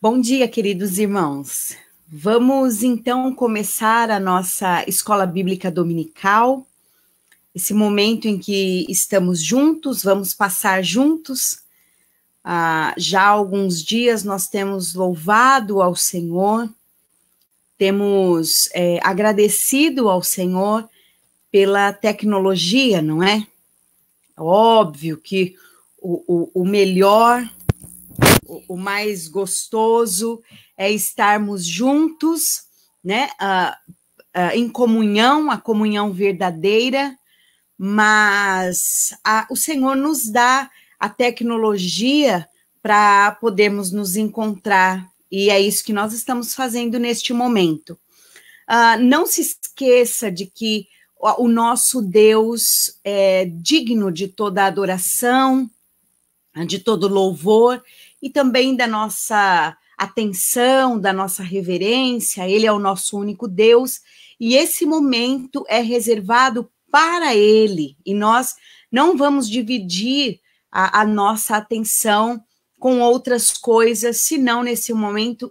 Bom dia, queridos irmãos. Vamos então começar a nossa escola bíblica dominical. Esse momento em que estamos juntos, vamos passar juntos. Já há alguns dias nós temos louvado ao Senhor, temos agradecido ao Senhor pela tecnologia, não é? Óbvio que o melhor, o mais gostoso é estarmos juntos, né? Em comunhão, a comunhão verdadeira, mas o Senhor nos dá a tecnologia para podermos nos encontrar, e é isso que nós estamos fazendo neste momento. Não se esqueça de que o nosso Deus é digno de toda adoração, de todo louvor, e também da nossa atenção, da nossa reverência. Ele é o nosso único Deus, e esse momento é reservado para Ele, e nós não vamos dividir a nossa atenção com outras coisas, senão nesse momento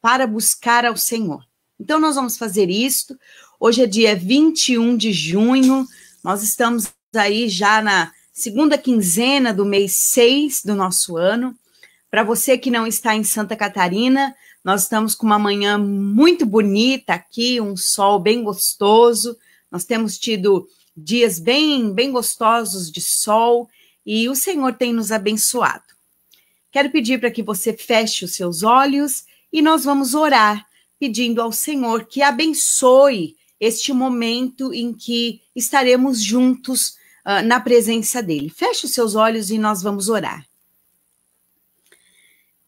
para buscar ao Senhor. Então nós vamos fazer isto. Hoje é dia 21 de junho, nós estamos aí já na segunda quinzena do mês 6 do nosso ano. Para você que não está em Santa Catarina, nós estamos com uma manhã muito bonita aqui, um sol bem gostoso. Nós temos tido dias bem gostosos de sol e o Senhor tem nos abençoado. Quero pedir para que você feche os seus olhos e nós vamos orar, pedindo ao Senhor que abençoe este momento em que estaremos juntos na presença dele. Feche os seus olhos e nós vamos orar.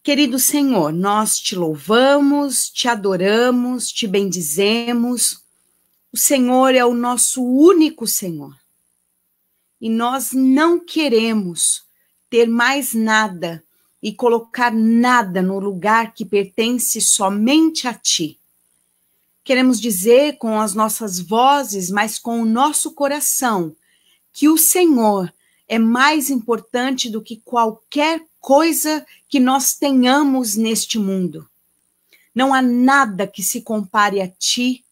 Querido Senhor, nós te louvamos, te adoramos, te bendizemos. O Senhor é o nosso único Senhor. E nós não queremos ter mais nada e colocar nada no lugar que pertence somente a ti. Queremos dizer com as nossas vozes, mas com o nosso coração, que o Senhor é mais importante do que qualquer coisa que nós tenhamos neste mundo. Não há nada que se compare a ti,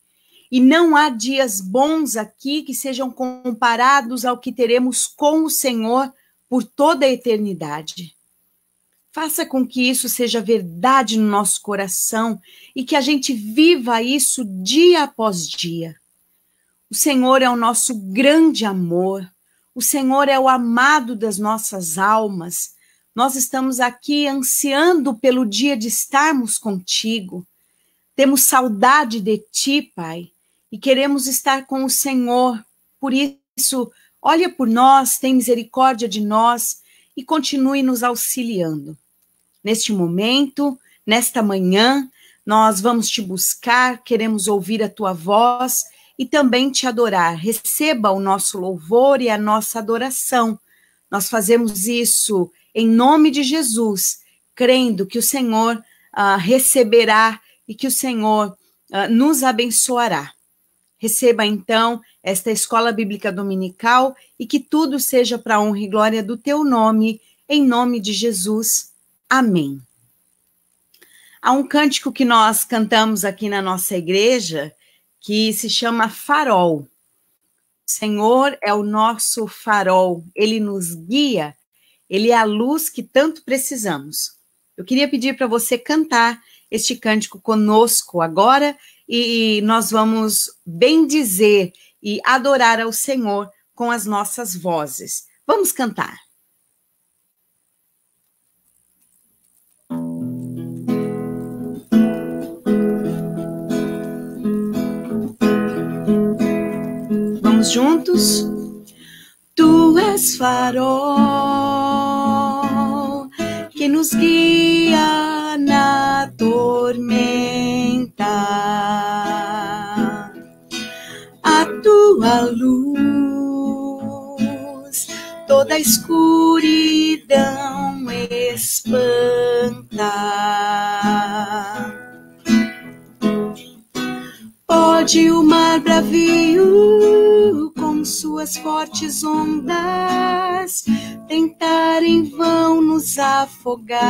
e não há dias bons aqui que sejam comparados ao que teremos com o Senhor por toda a eternidade. Faça com que isso seja verdade no nosso coração e que a gente viva isso dia após dia. O Senhor é o nosso grande amor, o Senhor é o amado das nossas almas. Nós estamos aqui ansiando pelo dia de estarmos contigo. Temos saudade de ti, Pai, e queremos estar com o Senhor. Por isso, olha por nós, tem misericórdia de nós e continue nos auxiliando. Neste momento, nesta manhã, nós vamos te buscar, queremos ouvir a tua voz e também te adorar. Receba o nosso louvor e a nossa adoração. Nós fazemos isso em nome de Jesus, crendo que o Senhor receberá e que o Senhor nos abençoará. Receba, então, esta escola bíblica dominical e que tudo seja para a honra e glória do teu nome, em nome de Jesus. Amém. Há um cântico que nós cantamos aqui na nossa igreja que se chama Farol. O Senhor é o nosso farol, ele nos guia, ele é a luz que tanto precisamos. Eu queria pedir para você cantar este cântico conosco agora e nós vamos bendizer e adorar ao Senhor com as nossas vozes. Vamos cantar. Vamos juntos? Tu és farol que nos guia na tormenta. A tua luz toda a escuridão espanta. Pode o mar bravio com suas fortes ondas tentar em vão nos afogar.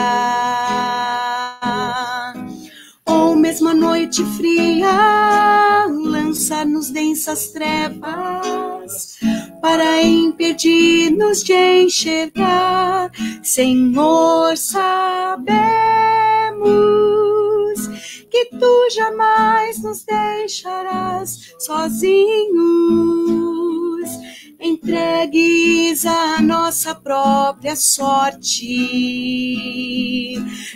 ou mesmo a noite fria, lançar-nos densas trevas, para impedir-nos de enxergar. Senhor, sabemos que Tu jamais nos deixarás sozinhos, entregues a nossa própria sorte.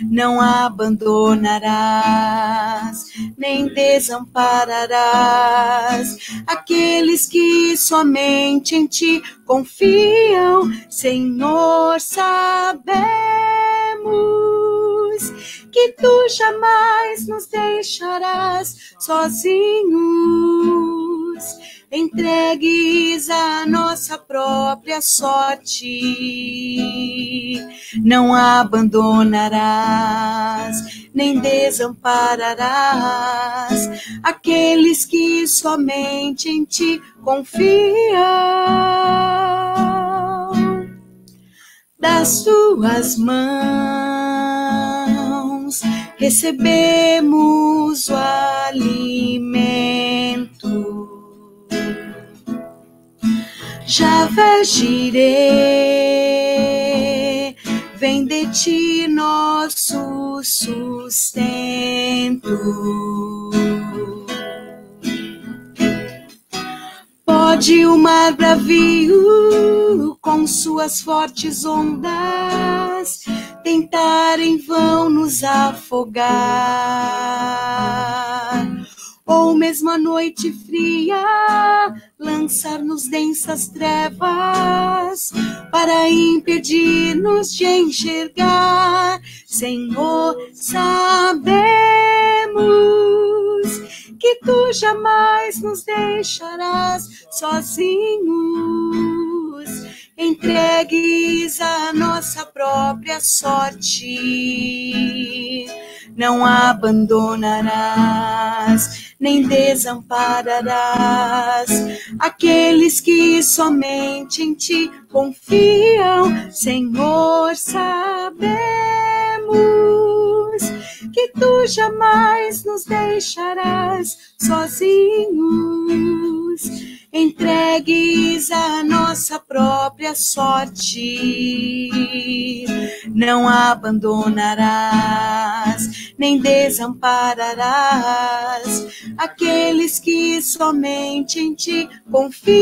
Não abandonarás, nem desampararás aqueles que somente em Ti confiam. Senhor, sabemos que Tu jamais nos deixarás sozinhos, entregues a nossa própria sorte. Não abandonarás, nem desampararás aqueles que somente em Ti confiam. Das Tuas mãos recebemos o alimento. Javé Jireh, vem de Ti nosso sustento. Pode o mar bravio, com suas fortes ondas, tentar em vão nos afogar, ou mesmo a noite fria, lançar-nos densas trevas, para impedir-nos de enxergar. Senhor, sabemos que Tu jamais nos deixarás sozinhos, entregues a nossa própria sorte. Não abandonarás, nem desampararás aqueles que somente em Ti confiam. Senhor, sabemos que Tu jamais nos deixarás sozinhos, entregues a nossa própria sorte. Não abandonarás, nem desampararás aqueles que somente em Ti confiam.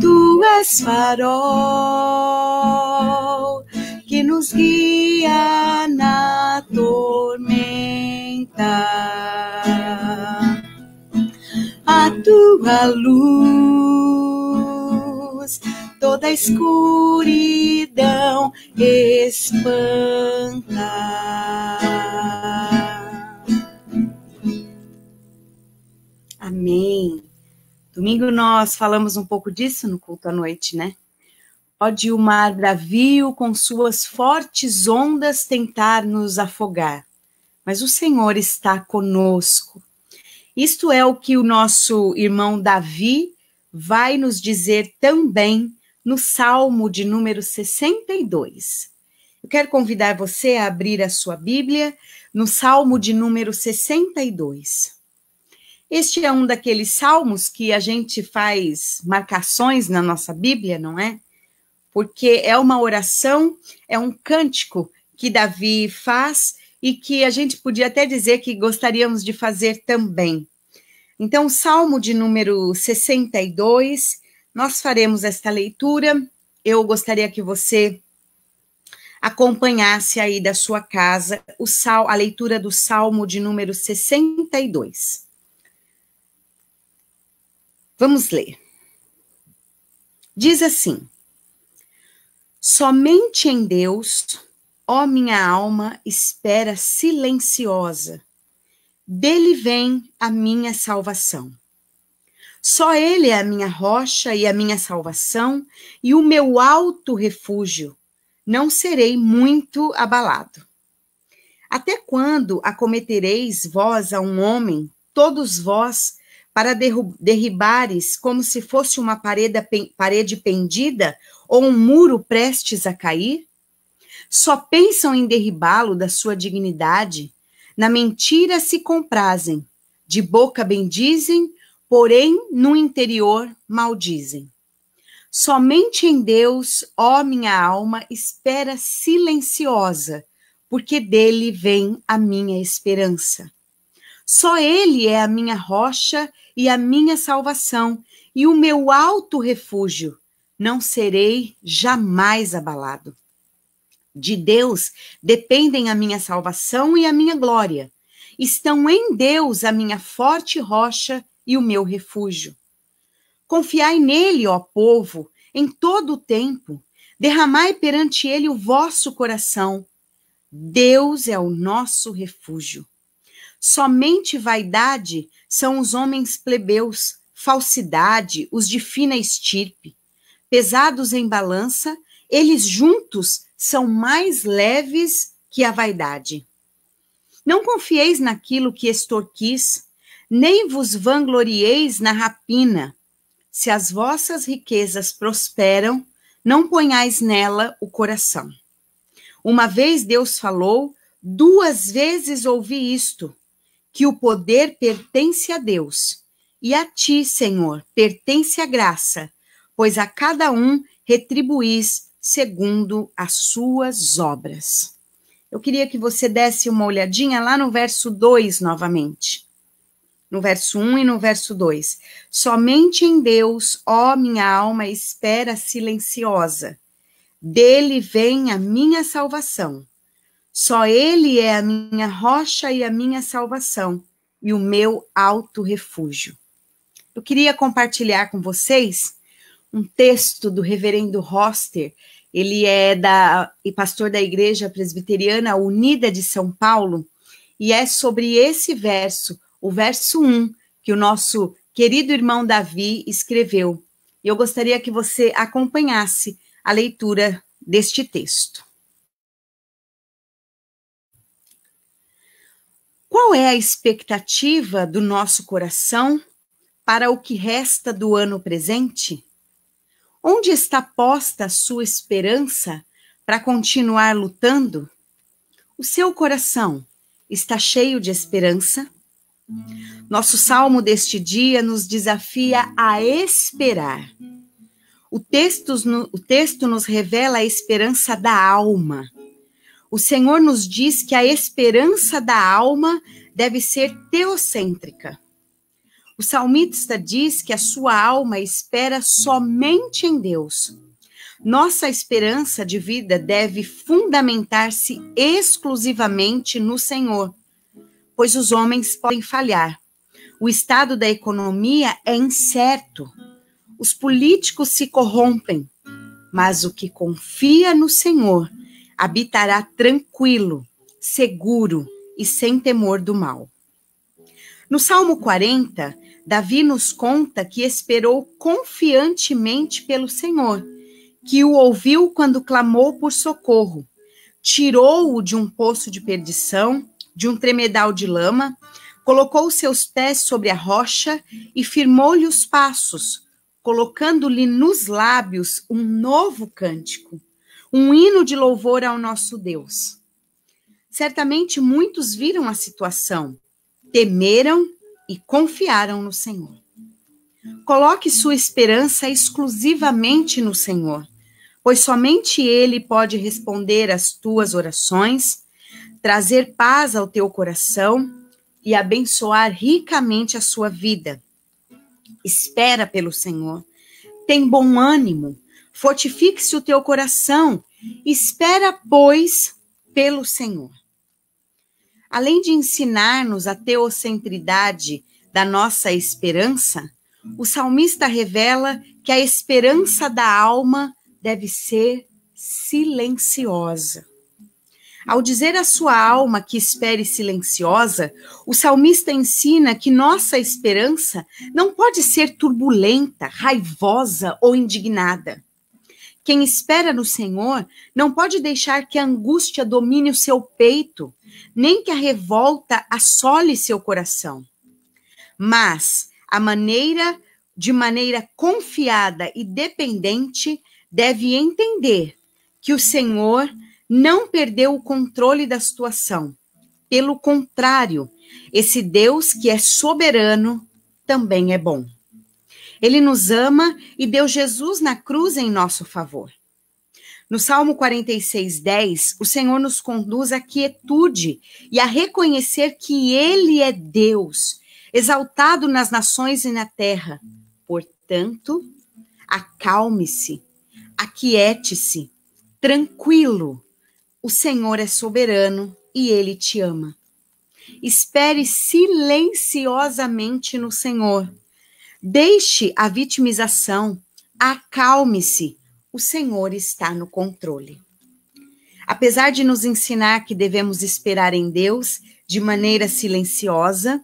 Tu és farol que nos guia na tormenta. A Tua luz toda a escuridão espanta. Amém. Domingo nós falamos um pouco disso no culto à noite, né? Pode o mar bravio com suas fortes ondas tentar nos afogar, mas o Senhor está conosco. Isto é o que o nosso irmão Davi vai nos dizer também no Salmo de número 62. Eu quero convidar você a abrir a sua Bíblia no Salmo de número 62. Este é um daqueles salmos que a gente faz marcações na nossa Bíblia, não é? Porque é uma oração, é um cântico que Davi faz e que a gente podia até dizer que gostaríamos de fazer também. Então, o Salmo de número 62, nós faremos esta leitura. Eu gostaria que você acompanhasse aí da sua casa a leitura do Salmo de número 62. Vamos ler. Diz assim: somente em Deus, ó minha alma, espera silenciosa. Dele vem a minha salvação. Só Ele é a minha rocha e a minha salvação e o meu alto refúgio. Não serei muito abalado. Até quando acometereis vós a um homem, todos vós, para derribares como se fosse uma parede pendida ou um muro prestes a cair? Só pensam em derribá-lo da sua dignidade, na mentira se comprazem, de boca bendizem, porém no interior maldizem. Somente em Deus, ó minha alma, espera silenciosa, porque dele vem a minha esperança. Só ele é a minha rocha e a minha salvação, e o meu alto refúgio. Não serei jamais abalado. De Deus dependem a minha salvação e a minha glória. Estão em Deus a minha forte rocha e o meu refúgio. Confiai nele, ó povo, em todo o tempo. Derramai perante ele o vosso coração. Deus é o nosso refúgio. Somente vaidade são os homens plebeus, falsidade, os de fina estirpe. Pesados em balança, eles juntos são mais leves que a vaidade. Não confieis naquilo que extorquis, nem vos vanglorieis na rapina. Se as vossas riquezas prosperam, não ponhais nela o coração. Uma vez Deus falou, 2 vezes ouvi isto, que o poder pertence a Deus, e a ti, Senhor, pertence a graça, pois a cada um retribuís segundo as suas obras. Eu queria que você desse uma olhadinha lá no verso 2 novamente. No verso 1 e no verso 2. Somente em Deus, ó minha alma, espera silenciosa. Dele vem a minha salvação. Só ele é a minha rocha e a minha salvação, e o meu alto refúgio. Eu queria compartilhar com vocês um texto do reverendo Roster. Ele é pastor da Igreja Presbiteriana Unida de São Paulo, e é sobre esse verso, o verso 1, que o nosso querido irmão Davi escreveu. Eu gostaria que você acompanhasse a leitura deste texto. Qual é a expectativa do nosso coração para o que resta do ano presente? Onde está posta a sua esperança para continuar lutando? O seu coração está cheio de esperança? Nosso salmo deste dia nos desafia a esperar. O texto nos revela a esperança da alma. O Senhor nos diz que a esperança da alma deve ser teocêntrica. O salmista diz que a sua alma espera somente em Deus. Nossa esperança de vida deve fundamentar-se exclusivamente no Senhor, pois os homens podem falhar. O estado da economia é incerto. Os políticos se corrompem, mas o que confia no Senhor habitará tranquilo, seguro e sem temor do mal. No Salmo 40, Davi nos conta que esperou confiantemente pelo Senhor, que o ouviu quando clamou por socorro, tirou-o de um poço de perdição, de um tremedal de lama, colocou seus pés sobre a rocha e firmou-lhe os passos, colocando-lhe nos lábios um novo cântico, um hino de louvor ao nosso Deus. Certamente muitos viram a situação, temeram e confiaram no Senhor. Coloque sua esperança exclusivamente no Senhor, pois somente Ele pode responder às tuas orações, trazer paz ao teu coração e abençoar ricamente a sua vida. Espera pelo Senhor, tem bom ânimo, fortifique-se o teu coração, espera, pois, pelo Senhor. Além de ensinar-nos a teocentridade da nossa esperança, o salmista revela que a esperança da alma deve ser silenciosa. Ao dizer à sua alma que espere silenciosa, o salmista ensina que nossa esperança não pode ser turbulenta, raivosa ou indignada. Quem espera no Senhor não pode deixar que a angústia domine o seu peito, nem que a revolta assole seu coração. Mas, de maneira confiada e dependente, deve entender que o Senhor não perdeu o controle da situação. Pelo contrário, esse Deus que é soberano também é bom. Ele nos ama e deu Jesus na cruz em nosso favor. No Salmo 46:10, o Senhor nos conduz à quietude e a reconhecer que Ele é Deus, exaltado nas nações e na terra. Portanto, acalme-se, aquiete-se, tranquilo. O Senhor é soberano e Ele te ama. Espere silenciosamente no Senhor. Deixe a vitimização, acalme-se. O Senhor está no controle. Apesar de nos ensinar que devemos esperar em Deus de maneira silenciosa,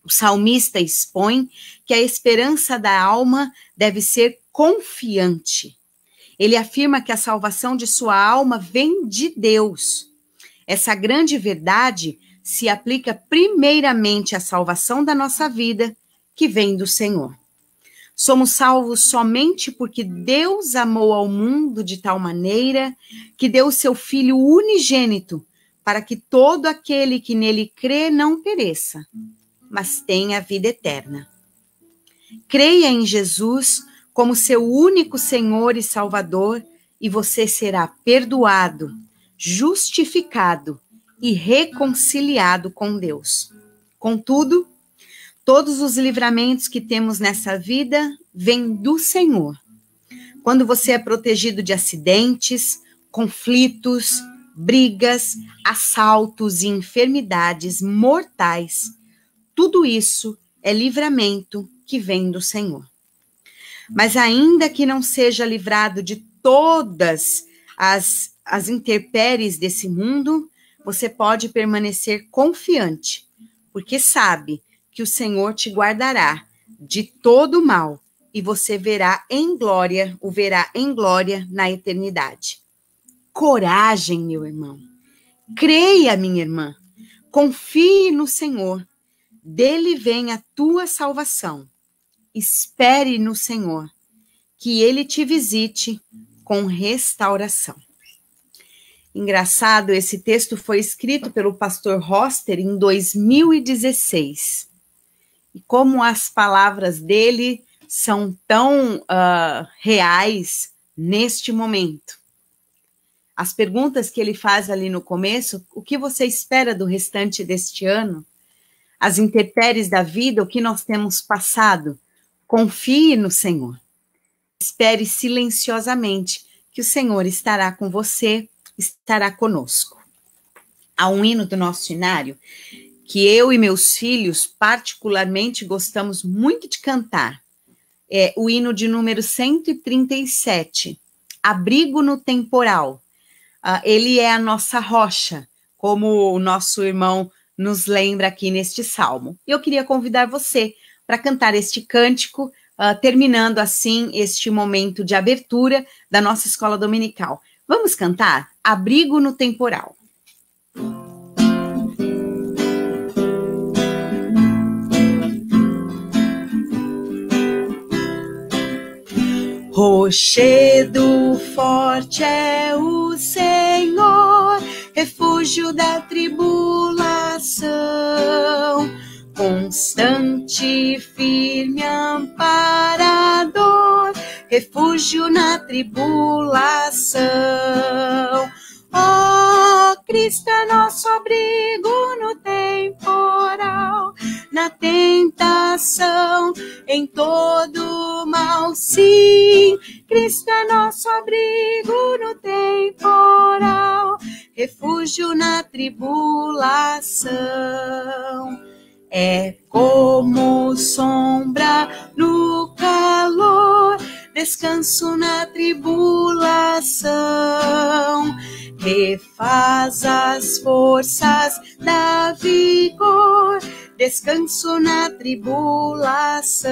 o salmista expõe que a esperança da alma deve ser confiante. Ele afirma que a salvação de sua alma vem de Deus. Essa grande verdade se aplica primeiramente à salvação da nossa vida, que vem do Senhor. Somos salvos somente porque Deus amou ao mundo de tal maneira que deu o seu Filho unigênito para que todo aquele que nele crê não pereça, mas tenha vida eterna. Creia em Jesus como seu único Senhor e Salvador e você será perdoado, justificado e reconciliado com Deus. Contudo, todos os livramentos que temos nessa vida vêm do Senhor. Quando você é protegido de acidentes, conflitos, brigas, assaltos e enfermidades mortais, tudo isso é livramento que vem do Senhor. Mas ainda que não seja livrado de todas as intempéries desse mundo, você pode permanecer confiante, porque sabe que o Senhor te guardará de todo mal e você o verá em glória na eternidade. Coragem, meu irmão. Creia, minha irmã. Confie no Senhor. Dele vem a tua salvação. Espere no Senhor, que Ele te visite com restauração. Engraçado, esse texto foi escrito pelo pastor Roster em 2016. E como as palavras dele são tão reais neste momento. As perguntas que ele faz ali no começo, o que você espera do restante deste ano? As intempéries da vida, o que nós temos passado? Confie no Senhor. Espere silenciosamente que o Senhor estará com você, estará conosco. Há um hino do nosso cenário que eu e meus filhos particularmente gostamos muito de cantar. É o hino de número 137, Abrigo no Temporal. Ele é a nossa rocha, como o nosso irmão nos lembra aqui neste salmo. Eu queria convidar você para cantar este cântico, terminando assim este momento de abertura da nossa escola dominical. Vamos cantar Abrigo no Temporal. Rochedo forte é o Senhor, refúgio da tribulação, constante, firme, amparador, refúgio na tribulação. Ó, Cristo é nosso abrigo no temporal, na tentação, em todo mal, sim. Cristo é nosso abrigo no temporal, refúgio na tribulação. É como sombra no calor, descanso na tribulação. Refaz as forças, dá vigor, descanso na tribulação.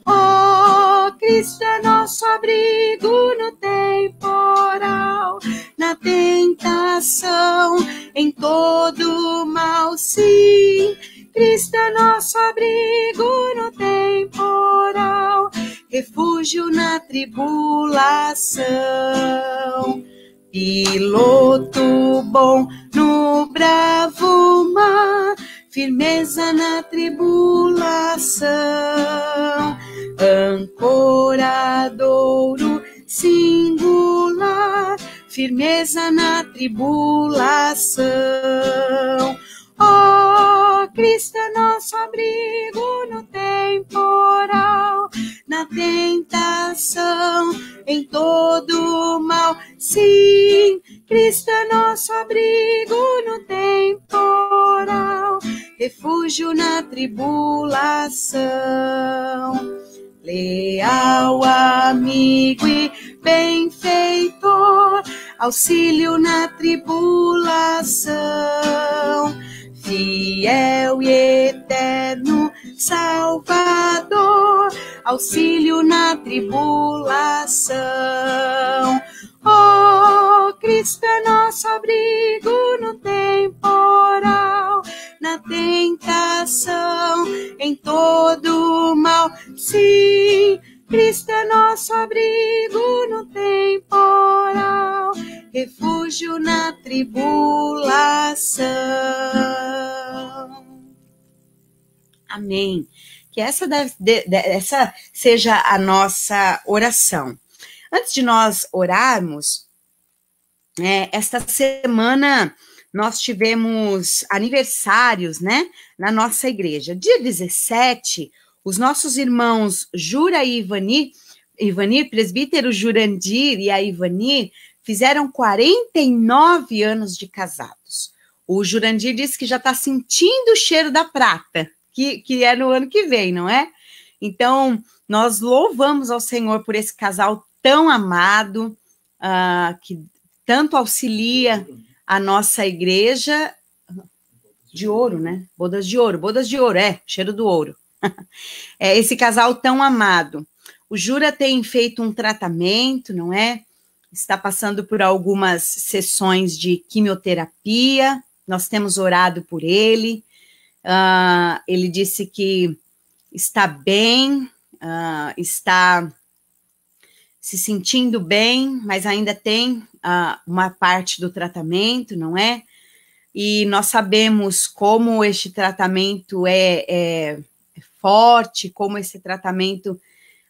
Ó, Cristo é nosso abrigo no temporal, na tentação, em todo mal, sim. Cristo é nosso abrigo no temporal, refúgio na tribulação. Piloto bom no bravo mar, firmeza na tribulação, ancoradouro singular, firmeza na tribulação. Ó, Cristo é nosso abrigo no temporal, na tentação, em todo mal. Sim, Cristo é nosso abrigo no temporal, refúgio na tribulação. Leal amigo e benfeitor, auxílio na tribulação, fiel e eterno Salvador, auxílio na tribulação. Oh, Cristo é nosso abrigo no temporal, na tentação, em todo mal. Sim, Cristo é nosso abrigo no temporal, refúgio na tribulação. Amém. Que essa seja a nossa oração. Antes de nós orarmos, esta semana nós tivemos aniversários, né, na nossa igreja. Dia 17, os nossos irmãos Jura e Ivanir, presbítero Jurandir e a Ivanir, fizeram 49 anos de casados. O Jurandir disse que já está sentindo o cheiro da prata, que é no ano que vem, não é? Então, nós louvamos ao Senhor por esse casal tão amado, que tanto auxilia a nossa igreja. De ouro, né? Bodas de ouro, cheiro do ouro. Esse casal tão amado. O Jura tem feito um tratamento, não é? Está passando por algumas sessões de quimioterapia, nós temos orado por ele. Ele disse que está bem, está se sentindo bem, mas ainda tem uma parte do tratamento, não é? E nós sabemos como este tratamento é forte, como esse tratamento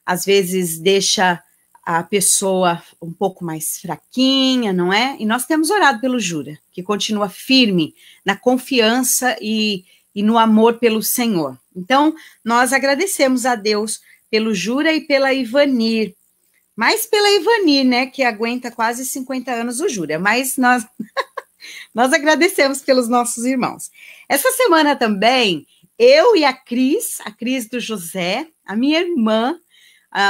às vezes deixa a pessoa um pouco mais fraquinha, não é? E nós temos orado pelo Jura, que continua firme na confiança e no amor pelo Senhor. Então, nós agradecemos a Deus pelo Jura e pela Ivanir, mais pela Ivanir, né, que aguenta quase 50 anos o Jura, mas nós agradecemos pelos nossos irmãos. Essa semana também, eu e a Cris do José, a minha irmã,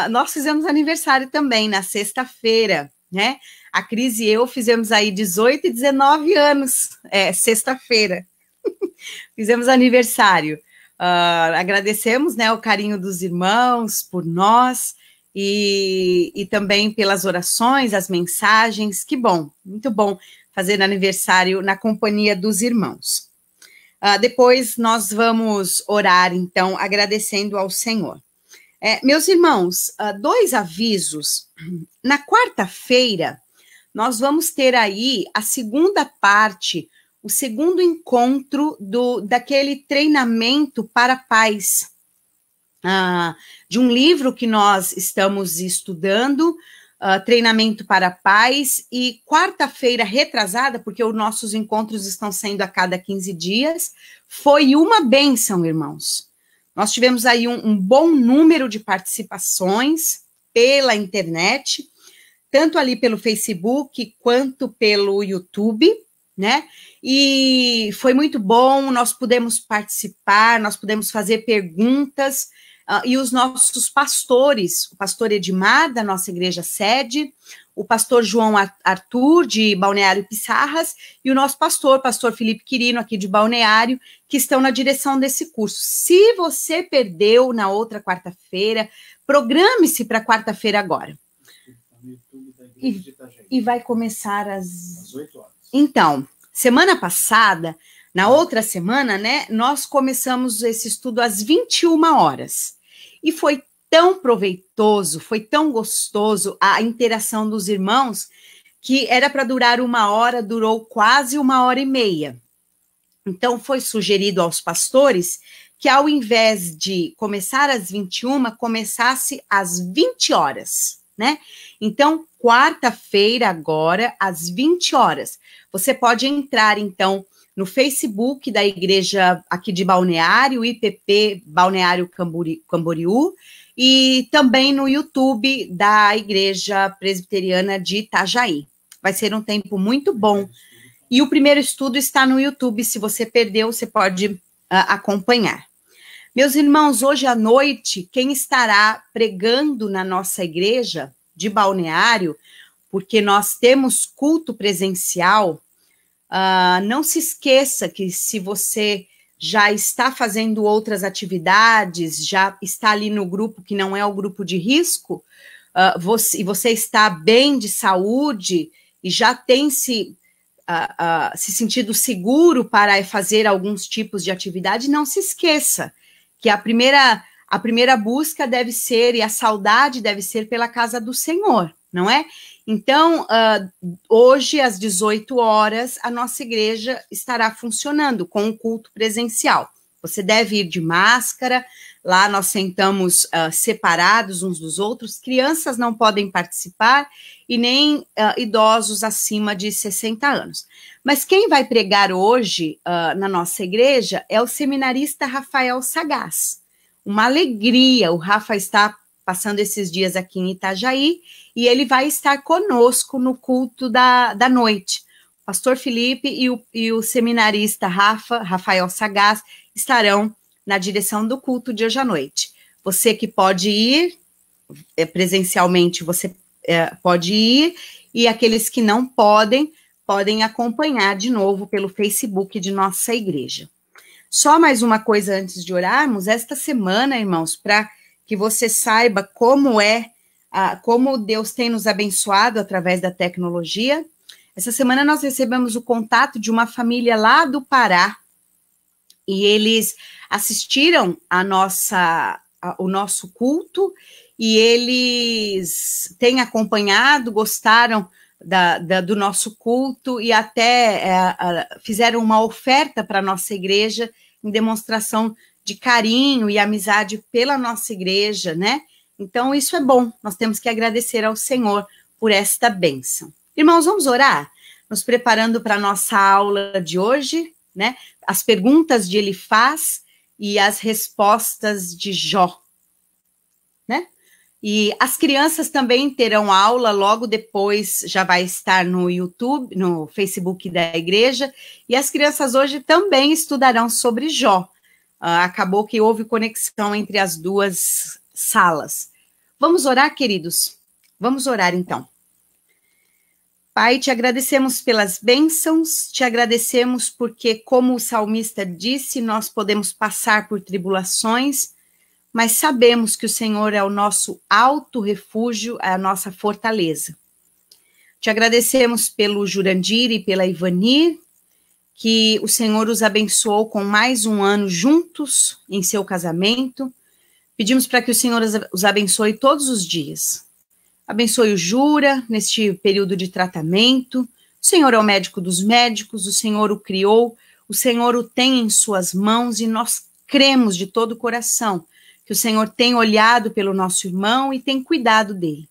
nós fizemos aniversário também na sexta-feira, né? A Cris e eu fizemos aí 18 e 19 anos, sexta-feira. Fizemos aniversário. Agradecemos, né, o carinho dos irmãos por nós e também pelas orações, as mensagens. Que bom, muito bom fazer aniversário na companhia dos irmãos. Depois nós vamos orar, então, agradecendo ao Senhor. Meus irmãos, 2 avisos. Na quarta-feira, nós vamos ter aí a segunda parte, o segundo encontro daquele treinamento para pais, de um livro que nós estamos estudando, Treinamento para Pais, e quarta-feira retrasada, porque os nossos encontros estão sendo a cada 15 dias, foi uma bênção, irmãos. Nós tivemos aí um bom número de participações pela internet, tanto ali pelo Facebook quanto pelo YouTube, né? E foi muito bom, nós pudemos participar, nós pudemos fazer perguntas, e os nossos pastores, o pastor Edmar, da nossa igreja sede, o pastor João Arthur, de Balneário Pissarras, e o nosso pastor Felipe Quirino, aqui de Balneário, que estão na direção desse curso. Se você perdeu na outra quarta-feira, programe-se para quarta-feira agora. E vai começar às 8 horas. Então, semana passada, na outra semana, né, nós começamos esse estudo às 21 horas. E foi tão proveitoso, foi tão gostoso a interação dos irmãos, que era para durar 1 hora, durou quase 1 hora e meia. Então, foi sugerido aos pastores que, ao invés de começar às 21, começasse às 20 horas, né? Então, quarta-feira, agora, às 20 horas. Você pode entrar, então, no Facebook da igreja aqui de Balneário, IPP Balneário Camboriú, e também no YouTube da igreja presbiteriana de Itajaí. Vai ser um tempo muito bom. E o primeiro estudo está no YouTube. Se você perdeu, você pode acompanhar. Meus irmãos, hoje à noite, quem estará pregando na nossa igreja de Balneário, porque nós temos culto presencial, não se esqueça que se você já está fazendo outras atividades, já está ali no grupo que não é o grupo de risco, você está bem de saúde e já tem se sentido seguro para fazer alguns tipos de atividade, não se esqueça que a primeira busca deve ser, e a saudade deve ser pela casa do Senhor, não é? Então, hoje, às 18 horas, a nossa igreja estará funcionando com um culto presencial. Você deve ir de máscara, lá nós sentamos separados uns dos outros, crianças não podem participar e nem idosos acima de 60 anos. Mas quem vai pregar hoje na nossa igreja é o seminarista Rafael Sagaz. Uma alegria, o Rafa está passando esses dias aqui em Itajaí, e ele vai estar conosco no culto da noite. O pastor Felipe e o seminarista Rafael Sagaz, estarão na direção do culto de hoje à noite. Você que pode ir presencialmente, você pode ir, e aqueles que não podem acompanhar de novo pelo Facebook de nossa igreja. Só mais uma coisa antes de orarmos, esta semana, irmãos, para que você saiba como Deus tem nos abençoado através da tecnologia. Essa semana nós recebemos o contato de uma família lá do Pará, e eles assistiram o nosso culto, e eles têm acompanhado, gostaram do nosso culto, e até fizeram uma oferta para a nossa igreja, em demonstração de carinho e amizade pela nossa igreja, né? Então, isso é bom, nós temos que agradecer ao Senhor por esta bênção. Irmãos, vamos orar? Nos preparando para a nossa aula de hoje, né? As perguntas de Elifaz e as respostas de Jó, né? E as crianças também terão aula, logo depois já vai estar no YouTube, no Facebook da igreja, e as crianças hoje também estudarão sobre Jó. Acabou que houve conexão entre as duas salas. Vamos orar, queridos? Vamos orar, então. Pai, te agradecemos pelas bênçãos, te agradecemos porque, como o salmista disse, nós podemos passar por tribulações, mas sabemos que o Senhor é o nosso alto refúgio, é a nossa fortaleza. Te agradecemos pelo Jurandir e pela Ivanir, que o Senhor os abençoou com mais um ano juntos em seu casamento. Pedimos para que o Senhor os abençoe todos os dias. Abençoe o Jura neste período de tratamento. O Senhor é o médico dos médicos, o Senhor o criou, o Senhor o tem em suas mãos, e nós cremos de todo o coração que o Senhor tem olhado pelo nosso irmão e tem cuidado dele.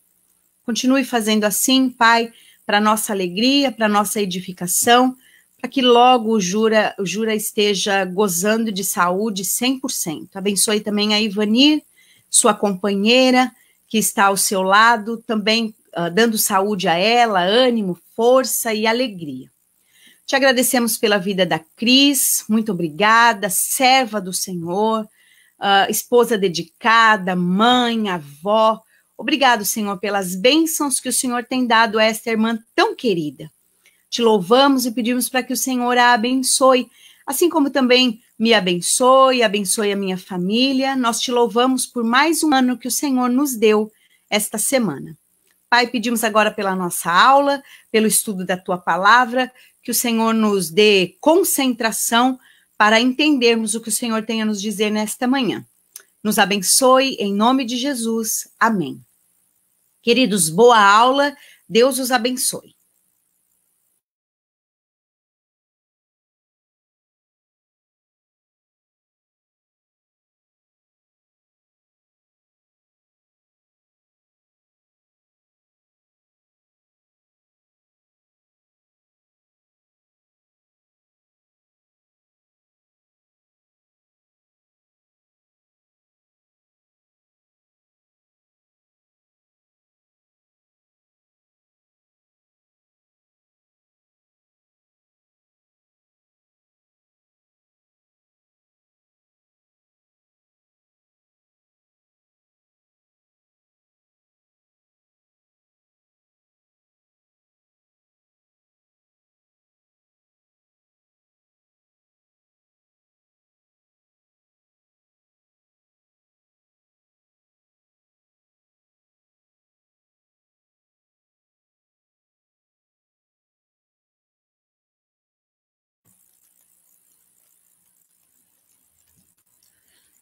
Continue fazendo assim, Pai, para nossa alegria, para nossa edificação, para que logo o Jura esteja gozando de saúde 100%. Abençoe também a Ivanir, sua companheira, que está ao seu lado, também dando saúde a ela, ânimo, força e alegria. Te agradecemos pela vida da Cris, muito obrigada, serva do Senhor, esposa dedicada, mãe, avó. Obrigado, Senhor, pelas bênçãos que o Senhor tem dado a esta irmã tão querida. Te louvamos e pedimos para que o Senhor a abençoe, assim como também me abençoe a minha família. Nós te louvamos por mais um ano que o Senhor nos deu esta semana. Pai, pedimos agora pela nossa aula, pelo estudo da tua palavra, que o Senhor nos dê concentração para entendermos o que o Senhor tem a nos dizer nesta manhã. Nos abençoe, em nome de Jesus. Amém. Queridos, boa aula, Deus os abençoe.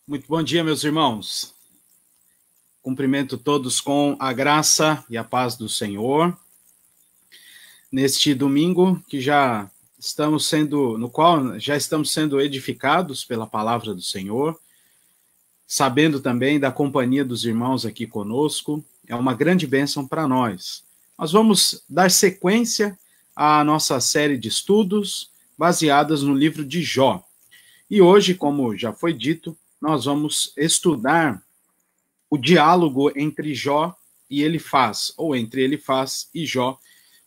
Muito bom dia, meus irmãos. Cumprimento todos com a graça e a paz do Senhor. Neste domingo no qual já estamos sendo edificados pela palavra do Senhor, sabendo também da companhia dos irmãos aqui conosco, é uma grande bênção para nós. Nós vamos dar sequência à nossa série de estudos baseadas no livro de Jó. E hoje, como já foi dito, nós vamos estudar o diálogo entre Jó e Elifaz, ou entre Elifaz e Jó,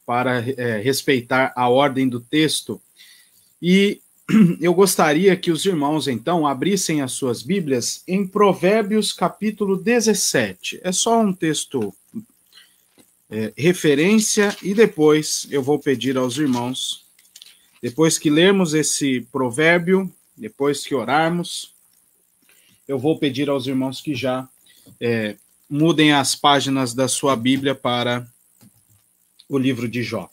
para respeitar a ordem do texto. E eu gostaria que os irmãos, então, abrissem as suas Bíblias em Provérbios, capítulo 17. É só um texto referência, e depois eu vou pedir aos irmãos, depois que lermos esse provérbio, depois que orarmos, eu vou pedir aos irmãos que já mudem as páginas da sua Bíblia para o livro de Jó.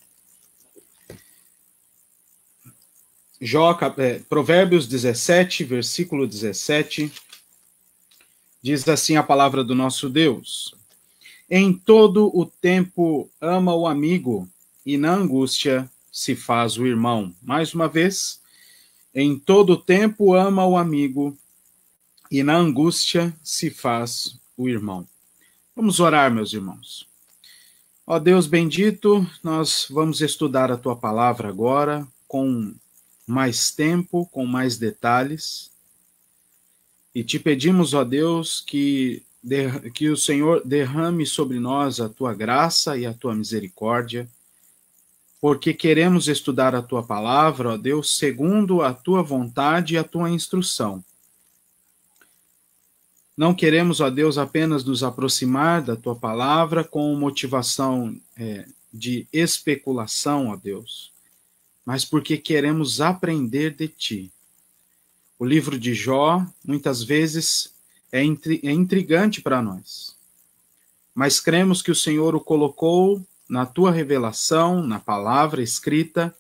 Provérbios 17, versículo 17, diz assim a palavra do nosso Deus: em todo o tempo ama o amigo, e na angústia se faz o irmão. Mais uma vez, em todo o tempo ama o amigo, e na angústia se faz o irmão. Vamos orar, meus irmãos. Ó Deus bendito, nós vamos estudar a tua palavra agora com mais tempo, com mais detalhes. E te pedimos, ó Deus, que o Senhor derrame sobre nós a tua graça e a tua misericórdia, porque queremos estudar a tua palavra, ó Deus, segundo a tua vontade e a tua instrução. Não queremos, ó Deus, apenas nos aproximar da tua palavra com motivação de especulação, ó Deus, mas porque queremos aprender de ti. O livro de Jó, muitas vezes, é intrigante para nós, mas cremos que o Senhor o colocou na tua revelação, na palavra escrita,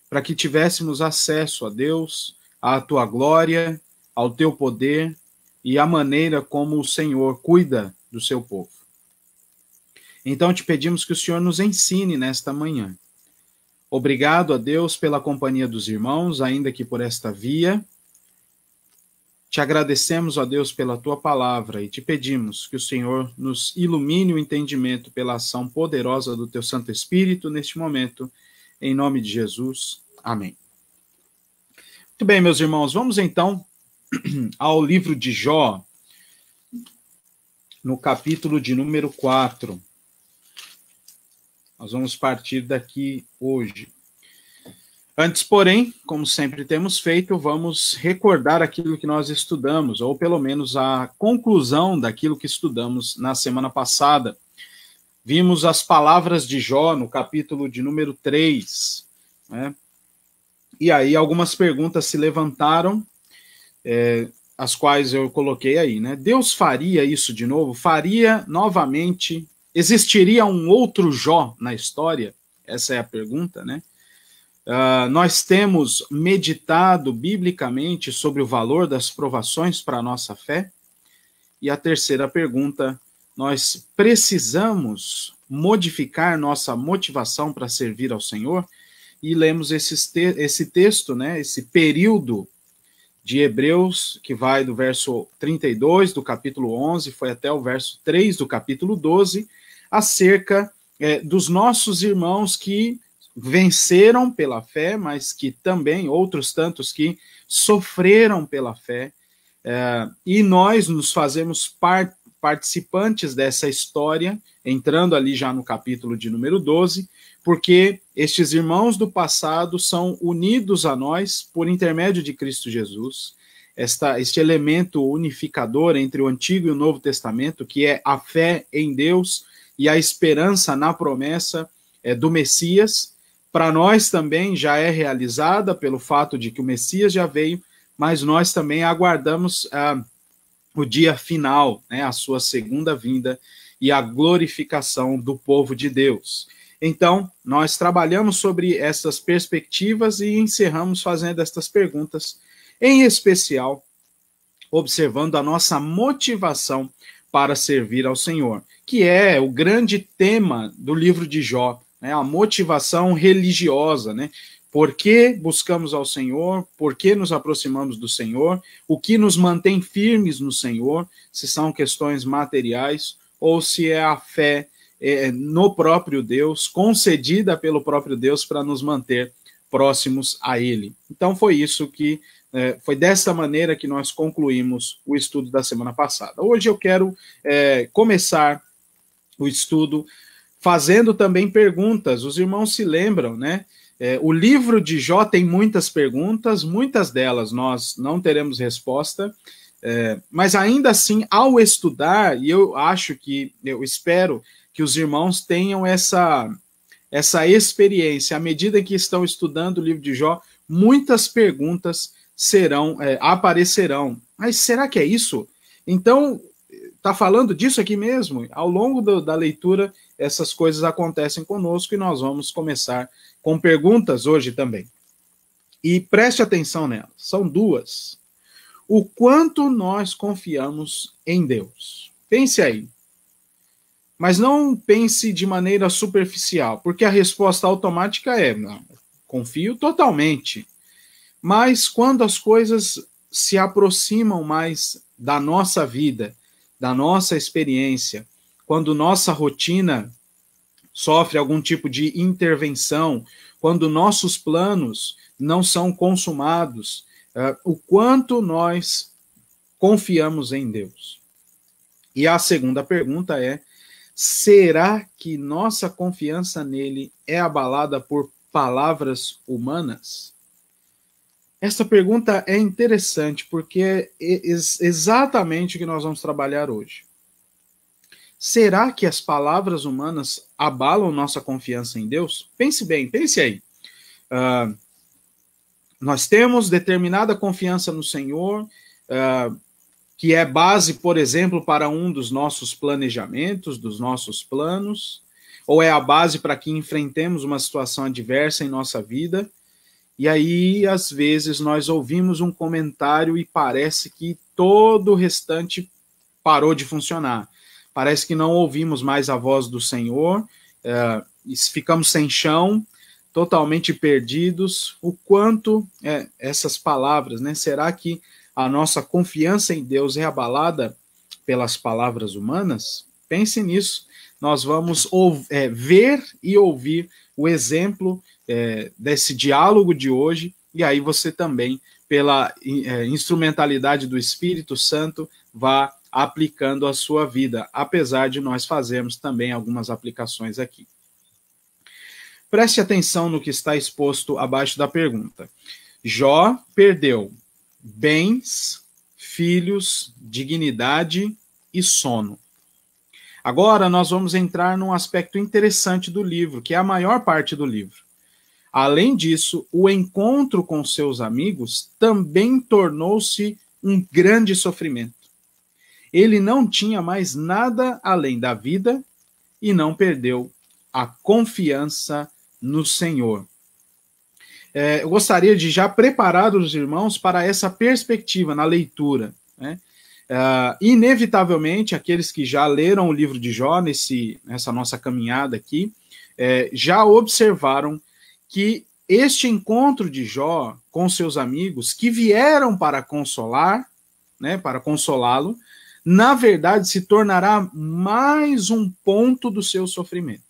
para que tivéssemos acesso a Deus, à tua glória, ao teu poder, e a maneira como o Senhor cuida do seu povo. Então te pedimos que o Senhor nos ensine nesta manhã. Obrigado a Deus pela companhia dos irmãos, ainda que por esta via. Te agradecemos, ó Deus, pela tua palavra e te pedimos que o Senhor nos ilumine o entendimento pela ação poderosa do teu Santo Espírito neste momento, em nome de Jesus. Amém. Muito bem, meus irmãos, vamos então ao livro de Jó, no capítulo de número 4. Nós vamos partir daqui hoje. Antes, porém, como sempre temos feito, vamos recordar aquilo que nós estudamos, ou pelo menos a conclusão daquilo que estudamos na semana passada. Vimos as palavras de Jó no capítulo de número 3, né? E aí algumas perguntas se levantaram, as quais eu coloquei aí, né? Deus faria isso de novo? Faria novamente? Existiria um outro Jó na história? Essa é a pergunta, né? Nós temos meditado biblicamente sobre o valor das provações para a nossa fé? E a terceira pergunta, nós precisamos modificar nossa motivação para servir ao Senhor? E lemos esse texto, né? Esse período de Hebreus, que vai do verso 32 do capítulo 11, foi até o verso 3 do capítulo 12, acerca dos nossos irmãos que venceram pela fé, mas que também, outros tantos que sofreram pela fé, e nós nos fazemos participantes dessa história, entrando ali já no capítulo de número 12, porque estes irmãos do passado são unidos a nós por intermédio de Cristo Jesus. Este elemento unificador entre o Antigo e o Novo Testamento, que é a fé em Deus e a esperança na promessa do Messias, para nós também já é realizada pelo fato de que o Messias já veio, mas nós também aguardamos o dia final, né, a sua segunda vinda e a glorificação do povo de Deus. Então, nós trabalhamos sobre essas perspectivas e encerramos fazendo estas perguntas, em especial observando a nossa motivação para servir ao Senhor, que é o grande tema do livro de Jó, né? A motivação religiosa, né? Por que buscamos ao Senhor? Por que nos aproximamos do Senhor? O que nos mantém firmes no Senhor? Se são questões materiais ou se é a fé no próprio Deus, concedida pelo próprio Deus para nos manter próximos a Ele. Então foi isso que foi dessa maneira que nós concluímos o estudo da semana passada. Hoje eu quero começar o estudo fazendo também perguntas. Os irmãos se lembram, né? O livro de Jó tem muitas perguntas, muitas delas nós não teremos resposta, mas ainda assim, ao estudar, e eu espero que os irmãos tenham essa experiência, à medida que estão estudando o livro de Jó, muitas perguntas aparecerão. Mas será que é isso? Então, está falando disso aqui mesmo? Ao longo da leitura, essas coisas acontecem conosco e nós vamos começar com perguntas hoje também. E preste atenção nelas, são duas. O quanto nós confiamos em Deus? Pense aí. Mas não pense de maneira superficial, porque a resposta automática é: não, confio totalmente. Mas quando as coisas se aproximam mais da nossa vida, da nossa experiência, quando nossa rotina sofre algum tipo de intervenção, quando nossos planos não são consumados, o quanto nós confiamos em Deus? E a segunda pergunta é: será que nossa confiança nele é abalada por palavras humanas? Essa pergunta é interessante porque é exatamente o que nós vamos trabalhar hoje. Será que as palavras humanas abalam nossa confiança em Deus? Pense bem, pense aí. Nós temos determinada confiança no Senhor, que é base, por exemplo, para um dos nossos planejamentos, dos nossos planos, ou é a base para que enfrentemos uma situação adversa em nossa vida. E aí, às vezes, nós ouvimos um comentário e parece que todo o restante parou de funcionar. Parece que não ouvimos mais a voz do Senhor, ficamos sem chão, totalmente perdidos. O quanto essas palavras, né? Será que a nossa confiança em Deus é abalada pelas palavras humanas? Pense nisso. Nós vamos ver e ouvir o exemplo desse diálogo de hoje, e aí você também, pela instrumentalidade do Espírito Santo, vá aplicando a sua vida, apesar de nós fazermos também algumas aplicações aqui. Preste atenção no que está exposto abaixo da pergunta. Jó perdeu bens, filhos, dignidade e sono. Agora nós vamos entrar num aspecto interessante do livro, que é a maior parte do livro. Além disso, o encontro com seus amigos também tornou-se um grande sofrimento. Ele não tinha mais nada além da vida e não perdeu a confiança no Senhor. Eu gostaria de já preparar os irmãos para essa perspectiva na leitura, né? Inevitavelmente, aqueles que já leram o livro de Jó nessa nossa caminhada aqui, já observaram que este encontro de Jó com seus amigos, que vieram para consolar, né, para consolá-lo, na verdade se tornará mais um ponto do seu sofrimento.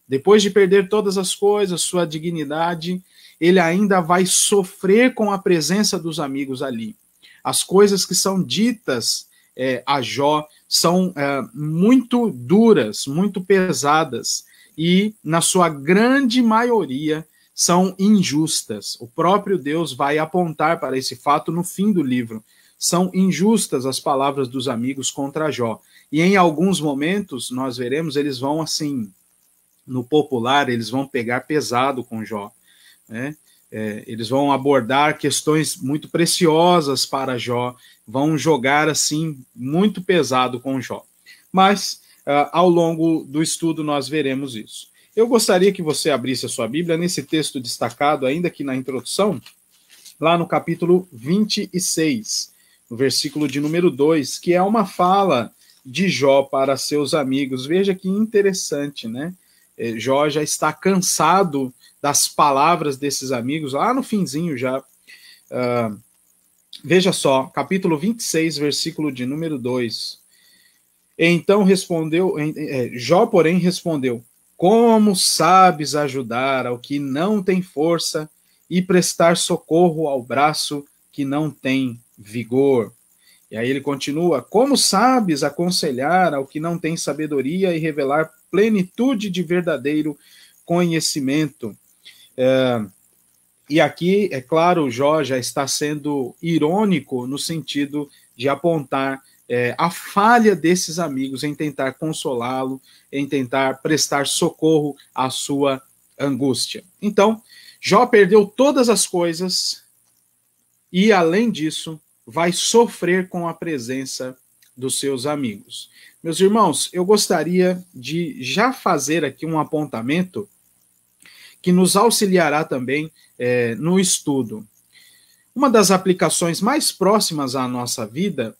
Depois de perder todas as coisas, sua dignidade, ele ainda vai sofrer com a presença dos amigos ali. As coisas que são ditas a Jó são muito duras, muito pesadas, e, na sua grande maioria, são injustas. O próprio Deus vai apontar para esse fato no fim do livro. São injustas as palavras dos amigos contra Jó. E em alguns momentos, nós veremos, eles vão assim, no popular, eles vão pegar pesado com Jó, né? Eles vão abordar questões muito preciosas para Jó, vão jogar assim muito pesado com Jó. Mas ao longo do estudo nós veremos isso. Eu gostaria que você abrisse a sua Bíblia nesse texto destacado, ainda aqui na introdução, lá no capítulo 26. no versículo de número 2, que é uma fala de Jó para seus amigos. Veja que interessante, né? Jó já está cansado das palavras desses amigos, lá no finzinho já. Veja só, capítulo 26, versículo de número 2. Então respondeu, Jó, porém, respondeu: como sabes ajudar ao que não tem força e prestar socorro ao braço que não tem vigor? E aí ele continua: como sabes aconselhar ao que não tem sabedoria e revelar plenitude de verdadeiro conhecimento? E aqui, é claro, Jó já está sendo irônico no sentido de apontar a falha desses amigos em tentar consolá-lo, em tentar prestar socorro à sua angústia. Então, Jó perdeu todas as coisas e, além disso, vai sofrer com a presença dos seus amigos. Meus irmãos, eu gostaria de já fazer aqui um apontamento que nos auxiliará também no estudo. Uma das aplicações mais próximas à nossa vida,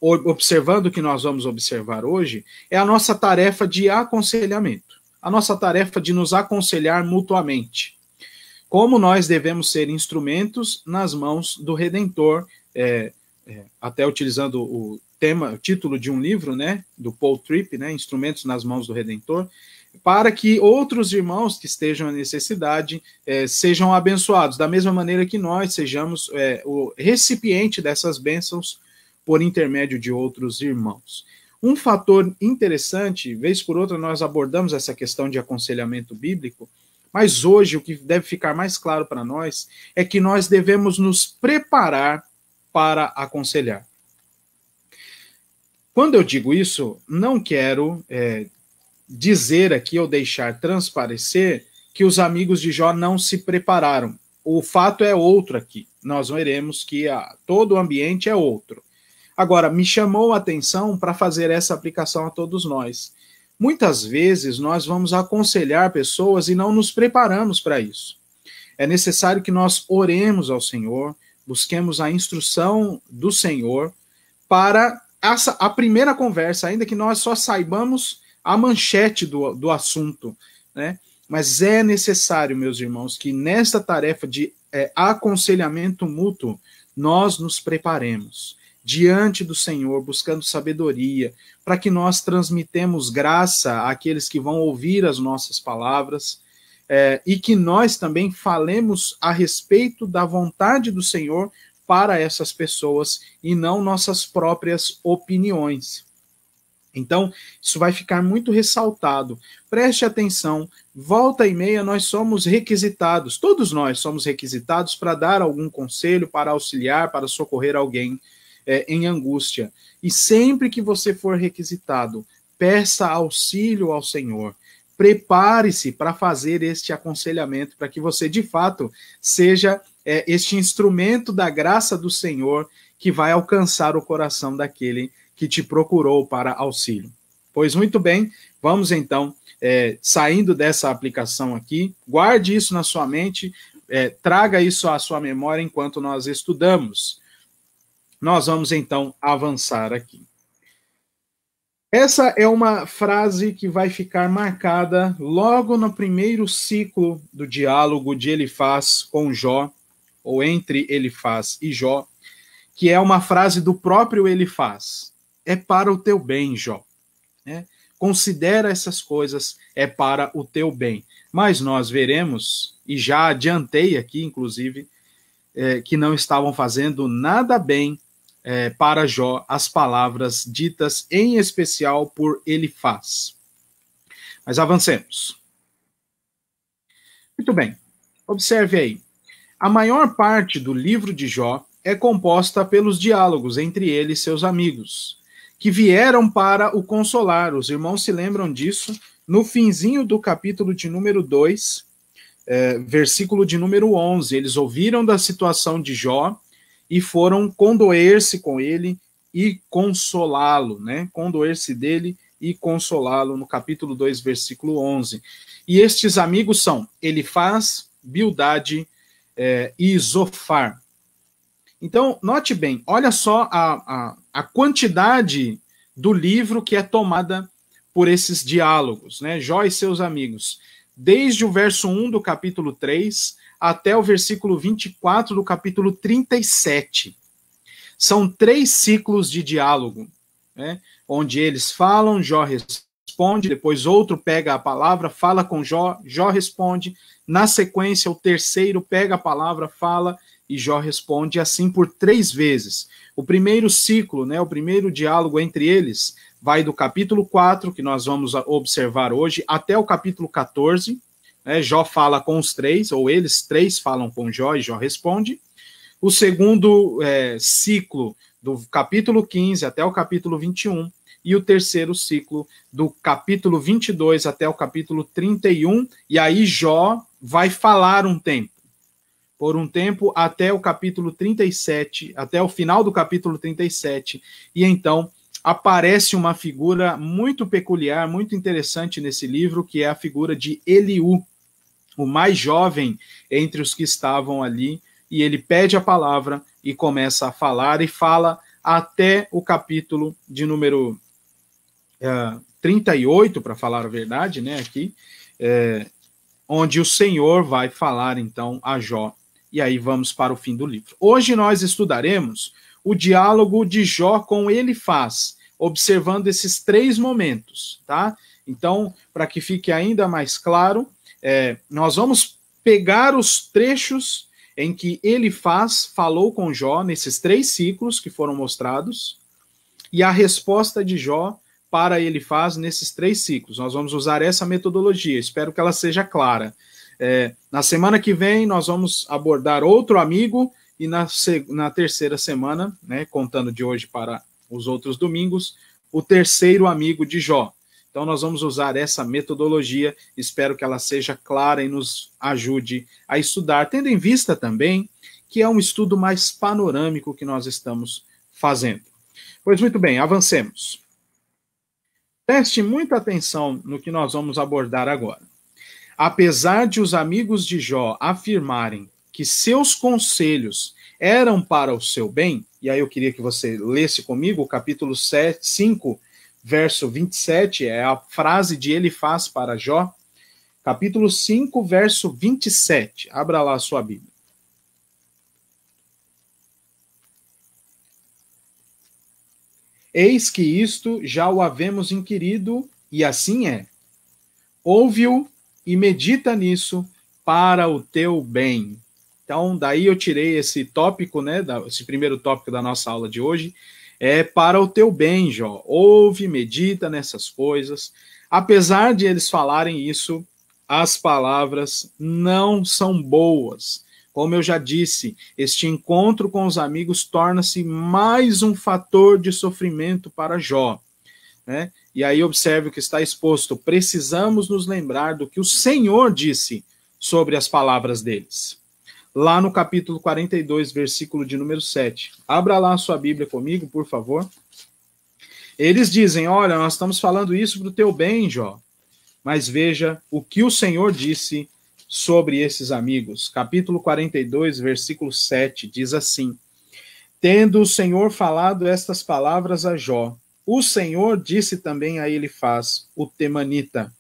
observando o que nós vamos observar hoje, é a nossa tarefa de aconselhamento, a nossa tarefa de nos aconselhar mutuamente. Como nós devemos ser instrumentos nas mãos do Redentor, até utilizando o título de um livro, né, do Paul Tripp, né, Instrumentos nas Mãos do Redentor, para que outros irmãos que estejam em necessidade sejam abençoados, da mesma maneira que nós sejamos o recipiente dessas bênçãos por intermédio de outros irmãos. Um fator interessante, vez por outra nós abordamos essa questão de aconselhamento bíblico, mas hoje o que deve ficar mais claro para nós é que nós devemos nos preparar para aconselhar. Quando eu digo isso, não quero dizer aqui ou deixar transparecer que os amigos de Jó não se prepararam. O fato é outro aqui. Nós veremos que todo o ambiente é outro. Agora, me chamou a atenção para fazer essa aplicação a todos nós. Muitas vezes nós vamos aconselhar pessoas e não nos preparamos para isso. É necessário que nós oremos ao Senhor, busquemos a instrução do Senhor para a primeira conversa, ainda que nós só saibamos a manchete do assunto, né? Mas é necessário, meus irmãos, que nesta tarefa de aconselhamento mútuo, nós nos preparemos diante do Senhor, buscando sabedoria, para que nós transmitamos graça àqueles que vão ouvir as nossas palavras, e que nós também falemos a respeito da vontade do Senhor para essas pessoas, e não nossas próprias opiniões. Então, isso vai ficar muito ressaltado. Preste atenção, volta e meia nós somos requisitados, todos nós somos requisitados para dar algum conselho, para auxiliar, para socorrer alguém em angústia. E sempre que você for requisitado, peça auxílio ao Senhor. Prepare-se para fazer este aconselhamento, para que você, de fato, seja este instrumento da graça do Senhor que vai alcançar o coração daquele que te procurou para auxílio. Pois muito bem, vamos então, saindo dessa aplicação aqui, guarde isso na sua mente, traga isso à sua memória enquanto nós estudamos. Nós vamos então avançar aqui. Essa é uma frase que vai ficar marcada logo no primeiro ciclo do diálogo de Elifaz com Jó, ou entre Elifaz e Jó, que é uma frase do próprio Elifaz. É para o teu bem, Jó. Considera essas coisas, é para o teu bem. Mas nós veremos, e já adiantei aqui, inclusive, que não estavam fazendo nada bem para Jó as palavras ditas em especial por Elifaz. Mas avancemos. Muito bem, observe aí. A maior parte do livro de Jó é composta pelos diálogos entre ele e seus amigos, que vieram para o consolar. Os irmãos se lembram disso no finzinho do capítulo de número 2, versículo de número 11. Eles ouviram da situação de Jó e foram condoer-se com ele e consolá-lo, né? Condoer-se dele e consolá-lo, no capítulo 2, versículo 11. E estes amigos são Elifaz, Bildade e Zofar. Então, note bem, olha só a quantidade do livro que é tomada por esses diálogos, né? Jó e seus amigos. Desde o verso 1 do capítulo 3 até o versículo 24 do capítulo 37. São 3 ciclos de diálogo, né? Onde eles falam, Jó responde, depois outro pega a palavra, fala com Jó, Jó responde, na sequência o terceiro pega a palavra, fala e Jó responde, assim por 3 vezes. O primeiro ciclo, né, o primeiro diálogo entre eles, vai do capítulo 4, que nós vamos observar hoje, até o capítulo 14, né, Jó fala com os 3, ou eles 3 falam com Jó e Jó responde. O segundo ciclo, do capítulo 15 até o capítulo 21, e o terceiro ciclo, do capítulo 22 até o capítulo 31, e aí Jó vai falar um tempo. Por um tempo até o capítulo 37, até o final do capítulo 37, e então aparece uma figura muito peculiar, muito interessante nesse livro, que é a figura de Eliú, o mais jovem entre os que estavam ali, e ele pede a palavra e começa a falar, e fala até o capítulo de número 38, para falar a verdade, né, aqui, onde o Senhor vai falar, então, a Jó. E aí vamos para o fim do livro. Hoje nós estudaremos o diálogo de Jó com Elifaz, observando esses 3 momentos, tá? Então, para que fique ainda mais claro, nós vamos pegar os trechos em que Elifaz falou com Jó, nesses 3 ciclos que foram mostrados, e a resposta de Jó para Elifaz nesses 3 ciclos. Nós vamos usar essa metodologia, espero que ela seja clara. Na semana que vem, nós vamos abordar outro amigo, e na terceira semana, né, contando de hoje para os outros domingos, o terceiro amigo de Jó. Então, nós vamos usar essa metodologia, espero que ela seja clara e nos ajude a estudar, tendo em vista também que é um estudo mais panorâmico que nós estamos fazendo. Pois muito bem, avancemos. Preste muita atenção no que nós vamos abordar agora. Apesar de os amigos de Jó afirmarem que seus conselhos eram para o seu bem, e aí eu queria que você lesse comigo o capítulo 5, verso 27, é a frase de Elifaz para Jó, capítulo 5, verso 27. Abra lá a sua Bíblia. Eis que isto já o havemos inquirido, e assim é. Ouve-o e medita nisso para o teu bem. Então, daí eu tirei esse tópico, né, esse primeiro tópico da nossa aula de hoje, para o teu bem, Jó. Ouve, medita nessas coisas. Apesar de eles falarem isso, as palavras não são boas. Como eu já disse, este encontro com os amigos torna-se mais um fator de sofrimento para Jó, né? E aí observe o que está exposto. Precisamos nos lembrar do que o Senhor disse sobre as palavras deles. Lá no capítulo 42, versículo de número 7. Abra lá a sua Bíblia comigo, por favor. Eles dizem, olha, nós estamos falando isso para o teu bem, Jó. Mas veja o que o Senhor disse sobre esses amigos. Capítulo 42, versículo 7, diz assim: Tendo o Senhor falado estas palavras a Jó, o Senhor disse também a Elifaz, o temanita: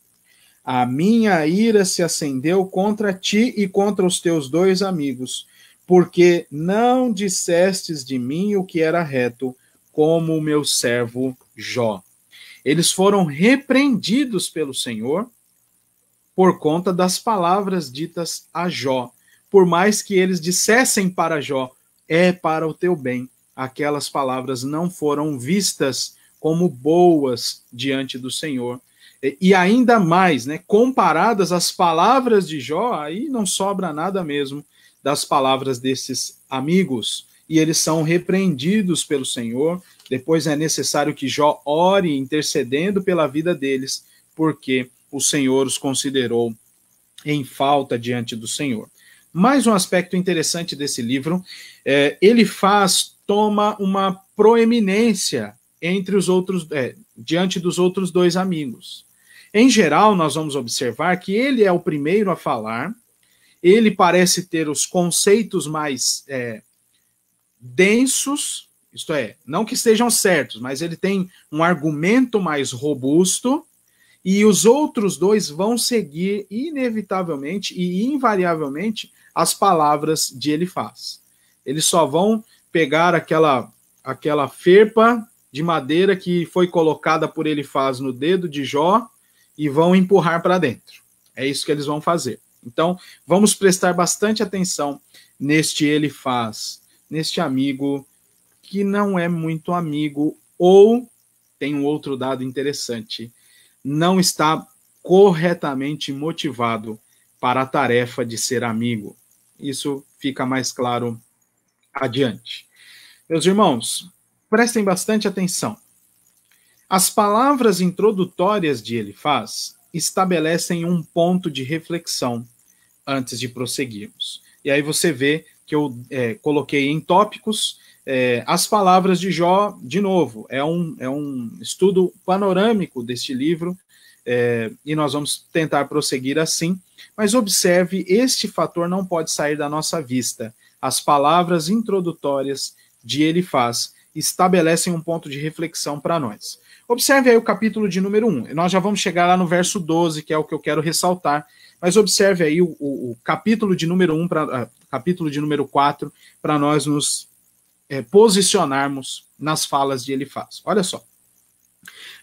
A minha ira se acendeu contra ti e contra os teus 2 amigos, porque não dissestes de mim o que era reto, como o meu servo Jó. Eles foram repreendidos pelo Senhor por conta das palavras ditas a Jó. Por mais que eles dissessem para Jó, é para o teu bem, aquelas palavras não foram vistas como boas diante do Senhor. E ainda mais, né, comparadas às palavras de Jó, aí não sobra nada mesmo das palavras desses amigos. E eles são repreendidos pelo Senhor. Depois é necessário que Jó ore intercedendo pela vida deles, porque o Senhor os considerou em falta diante do Senhor. Mais um aspecto interessante desse livro, toma uma proeminência entre os outros, diante dos outros 2 amigos. Em geral, nós vamos observar que ele é o primeiro a falar, ele parece ter os conceitos mais densos, isto é, não que estejam certos, mas ele tem um argumento mais robusto, e os outros dois vão seguir inevitavelmente e invariavelmente as palavras de Elifaz. Eles só vão pegar aquela ferpa de madeira que foi colocada por Elifaz no dedo de Jó e vão empurrar para dentro. É isso que eles vão fazer. Então, vamos prestar bastante atenção neste Elifaz, neste amigo que não é muito amigo, ou, tem um outro dado interessante, não está corretamente motivado para a tarefa de ser amigo. Isso fica mais claro adiante. Meus irmãos, prestem bastante atenção. As palavras introdutórias de Elifaz estabelecem um ponto de reflexão antes de prosseguirmos. E aí você vê que eu coloquei em tópicos as palavras de Jó, de novo. É um estudo panorâmico deste livro, e nós vamos tentar prosseguir assim. Mas observe, este fator não pode sair da nossa vista. As palavras introdutórias de Elifaz estabelecem um ponto de reflexão para nós. Observe aí o capítulo de número 1. Nós já vamos chegar lá no verso 12, que é o que eu quero ressaltar. Mas observe aí o capítulo de número 1, capítulo de número 4, para nós nos posicionarmos nas falas de Elifaz. Olha só.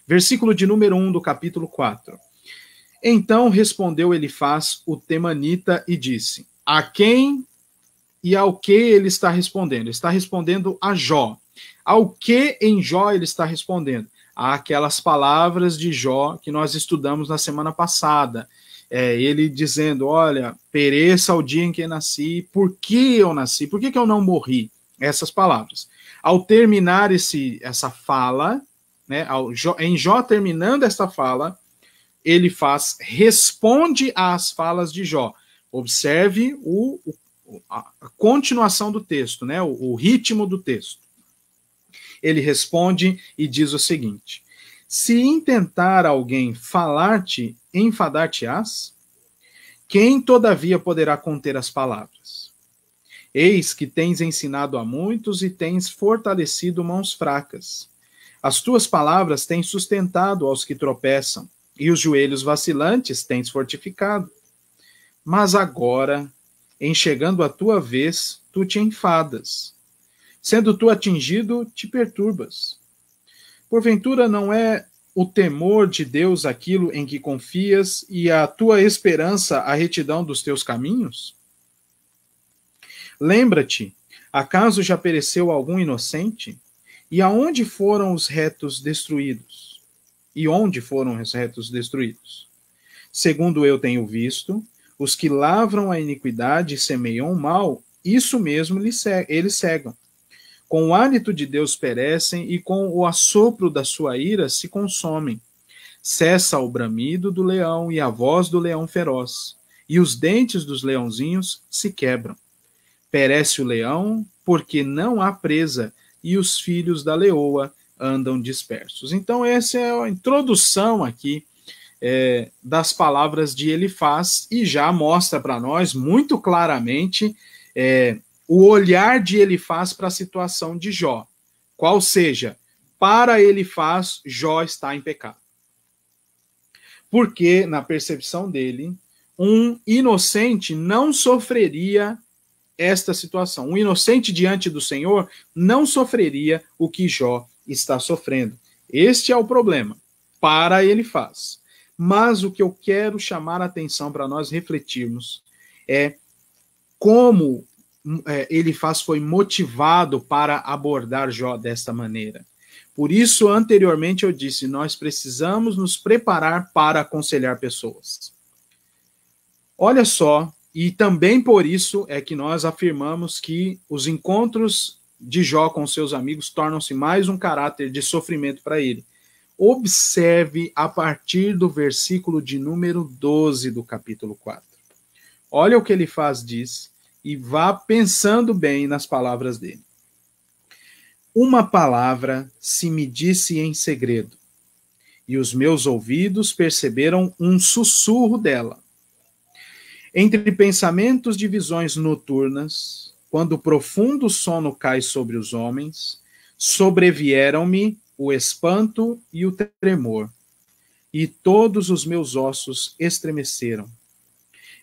Versículo de número 1 do capítulo 4. Então respondeu Elifaz, o temanita, e disse: a quem e ao que ele está respondendo? Ele está respondendo a Jó. Ao que em Jó ele está respondendo? Aquelas palavras de Jó que nós estudamos na semana passada. Ele dizendo, olha, pereça o dia em que nasci, por que eu nasci? Por que eu não morri? Essas palavras. Ao terminar essa fala, né, em Jó terminando esta fala, Elifaz responde às falas de Jó. Observe a continuação do texto, né, o ritmo do texto. Ele responde e diz o seguinte: se intentar alguém falar-te, enfadar-te-ás? Quem, todavia, poderá conter as palavras? Eis que tens ensinado a muitos e tens fortalecido mãos fracas. As tuas palavras tens sustentado aos que tropeçam, e os joelhos vacilantes tens fortificado. Mas agora, em chegando a tua vez, tu te enfadas. Sendo tu atingido, te perturbas. Porventura não é o temor de Deus aquilo em que confias e a tua esperança a retidão dos teus caminhos? Lembra-te, acaso já pereceu algum inocente? E aonde foram os retos destruídos? E onde foram os retos destruídos? Segundo eu tenho visto, os que lavram a iniquidade e semeiam o mal, isso mesmo eles cegam. Com o hálito de Deus perecem e com o assopro da sua ira se consomem. Cessa o bramido do leão e a voz do leão feroz, e os dentes dos leãozinhos se quebram. Perece o leão, porque não há presa, e os filhos da leoa andam dispersos. Então essa é a introdução aqui das palavras de Elifaz, e já mostra para nós muito claramente o olhar de Elifaz para a situação de Jó. Qual seja, para Elifaz, Jó está em pecado. Porque, na percepção dele, um inocente não sofreria esta situação. Um inocente diante do Senhor não sofreria o que Jó está sofrendo. Este é o problema, para Elifaz. Mas o que eu quero chamar a atenção para nós refletirmos é como Elifaz foi motivado para abordar Jó desta maneira. Por isso, anteriormente eu disse, nós precisamos nos preparar para aconselhar pessoas. Olha só, e também por isso é que nós afirmamos que os encontros de Jó com seus amigos tornam-se mais um caráter de sofrimento para ele. Observe a partir do versículo de número 12 do capítulo 4. Olha o que Elifaz diz, e vá pensando bem nas palavras dele. Uma palavra se me disse em segredo, e os meus ouvidos perceberam um sussurro dela. Entre pensamentos de visões noturnas, quando profundo sono cai sobre os homens, sobrevieram-me o espanto e o tremor, e todos os meus ossos estremeceram.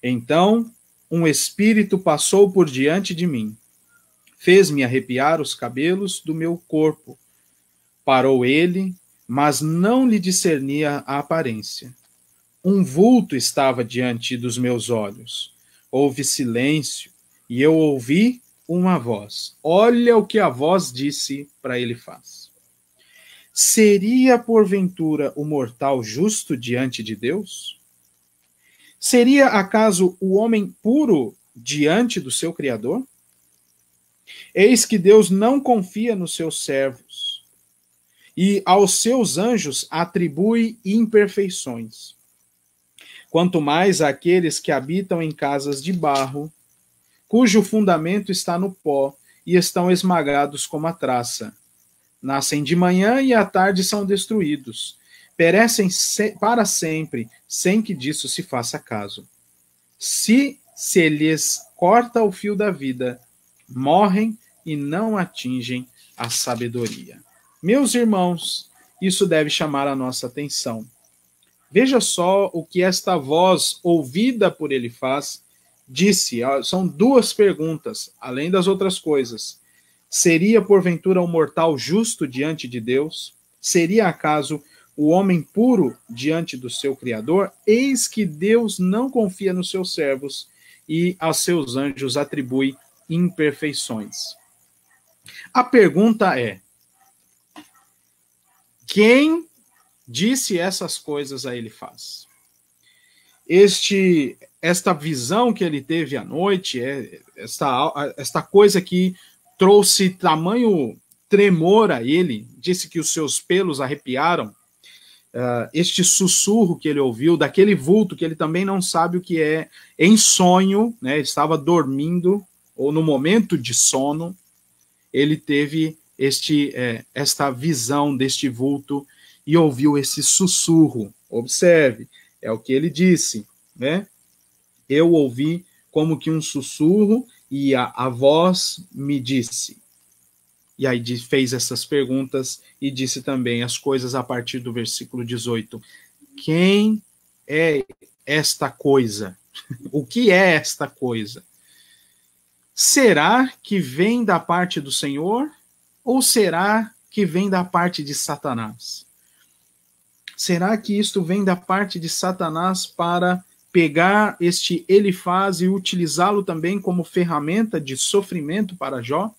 Então, um espírito passou por diante de mim, fez-me arrepiar os cabelos do meu corpo. Parou ele, mas não lhe discernia a aparência. Um vulto estava diante dos meus olhos. Houve silêncio, e eu ouvi uma voz. Olha o que a voz disse para Elifaz. Seria, porventura, o mortal justo diante de Deus? Seria, acaso, o homem puro diante do seu Criador? Eis que Deus não confia nos seus servos, e aos seus anjos atribui imperfeições. Quanto mais àqueles que habitam em casas de barro, cujo fundamento está no pó, e estão esmagados como a traça. Nascem de manhã e à tarde são destruídos. Perecem para sempre, sem que disso se faça caso. Se lhes corta o fio da vida, morrem e não atingem a sabedoria. Meus irmãos, isso deve chamar a nossa atenção. Veja só o que esta voz ouvida por Elifaz disse. São duas perguntas, além das outras coisas. Seria, porventura, um mortal justo diante de Deus? Seria, acaso, o homem puro diante do seu Criador? Eis que Deus não confia nos seus servos e aos seus anjos atribui imperfeições. A pergunta é: quem disse essas coisas a Elifaz? Esta visão que ele teve à noite, esta coisa que trouxe tamanho tremor a ele, disse que os seus pelos arrepiaram, este sussurro que ele ouviu, daquele vulto que ele também não sabe o que é, em sonho, né, estava dormindo, ou no momento de sono, ele teve esta visão deste vulto e ouviu esse sussurro. Observe, é o que ele disse, né? Eu ouvi como que um sussurro e a voz me disse. E aí fez essas perguntas e disse também as coisas a partir do versículo 18. Quem é esta coisa? O que é esta coisa? Será que vem da parte do Senhor ou será que vem da parte de Satanás? Será que isto vem da parte de Satanás para pegar este Elifaz e utilizá-lo também como ferramenta de sofrimento para Jó?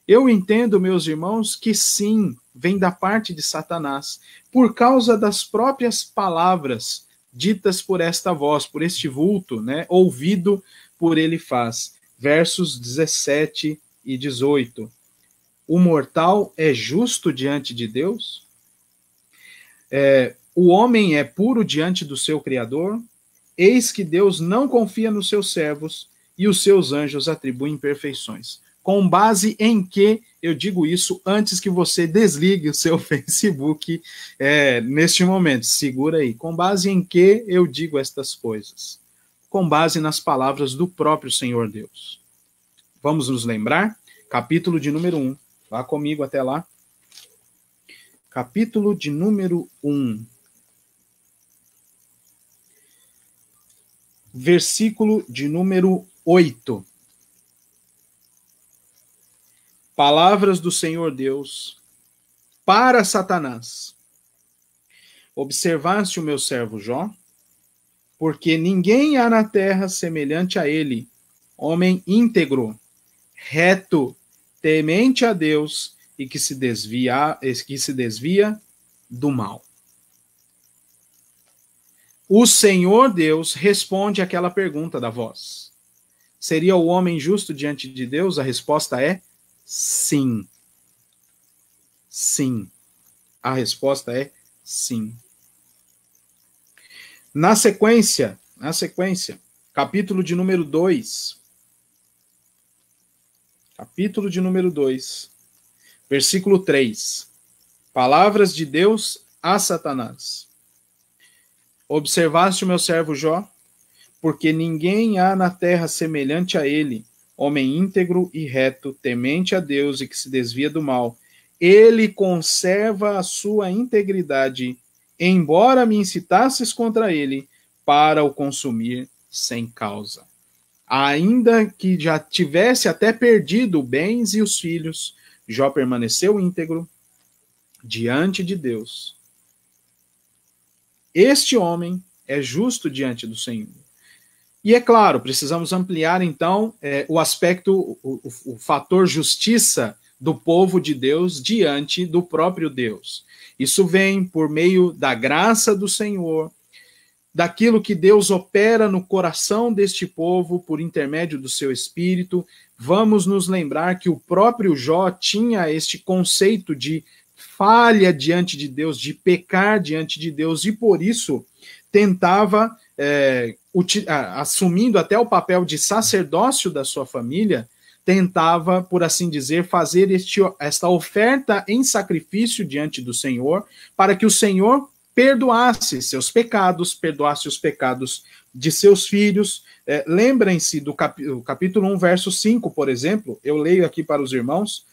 Eu entendo, meus irmãos, que sim, vem da parte de Satanás, por causa das próprias palavras ditas por esta voz, por este vulto, né, ouvido por Elifaz. Versos 17 e 18. O mortal é justo diante de Deus? O homem é puro diante do seu Criador? Eis que Deus não confia nos seus servos e os seus anjos atribuem imperfeições. Com base em que eu digo isso antes que você desligue o seu Facebook neste momento? Segura aí. Com base em que eu digo estas coisas? Com base nas palavras do próprio Senhor Deus. Vamos nos lembrar? Capítulo de número 1. Vá comigo até lá. Capítulo de número 1. Versículo de número 8. Palavras do Senhor Deus para Satanás. Observaste o meu servo Jó? Porque ninguém há na terra semelhante a ele, homem íntegro, reto, temente a Deus e que se desvia do mal. O Senhor Deus responde àquela pergunta da voz. Seria o homem justo diante de Deus? A resposta é sim. Sim. A resposta é sim. Na sequência, capítulo de número 2. Capítulo de número 2, versículo 3. Palavras de Deus a Satanás. Observaste o meu servo Jó? Porque ninguém há na terra semelhante a ele, homem íntegro e reto, temente a Deus e que se desvia do mal, ele conserva a sua integridade, embora me incitasses contra ele, para o consumir sem causa. Ainda que já tivesse até perdido bens e os filhos, Jó permaneceu íntegro diante de Deus. Este homem é justo diante do Senhor. E é claro, precisamos ampliar então o aspecto, o fator justiça do povo de Deus diante do próprio Deus. Isso vem por meio da graça do Senhor, daquilo que Deus opera no coração deste povo por intermédio do seu Espírito. Vamos nos lembrar que o próprio Jó tinha este conceito de falha diante de Deus, de pecar diante de Deus, e por isso tentava, assumindo até o papel de sacerdócio da sua família, tentava, por assim dizer, fazer esta oferta em sacrifício diante do Senhor, para que o Senhor perdoasse seus pecados, perdoasse os pecados de seus filhos. Lembrem-se do capítulo 1, verso 5, por exemplo, eu leio aqui para os irmãos,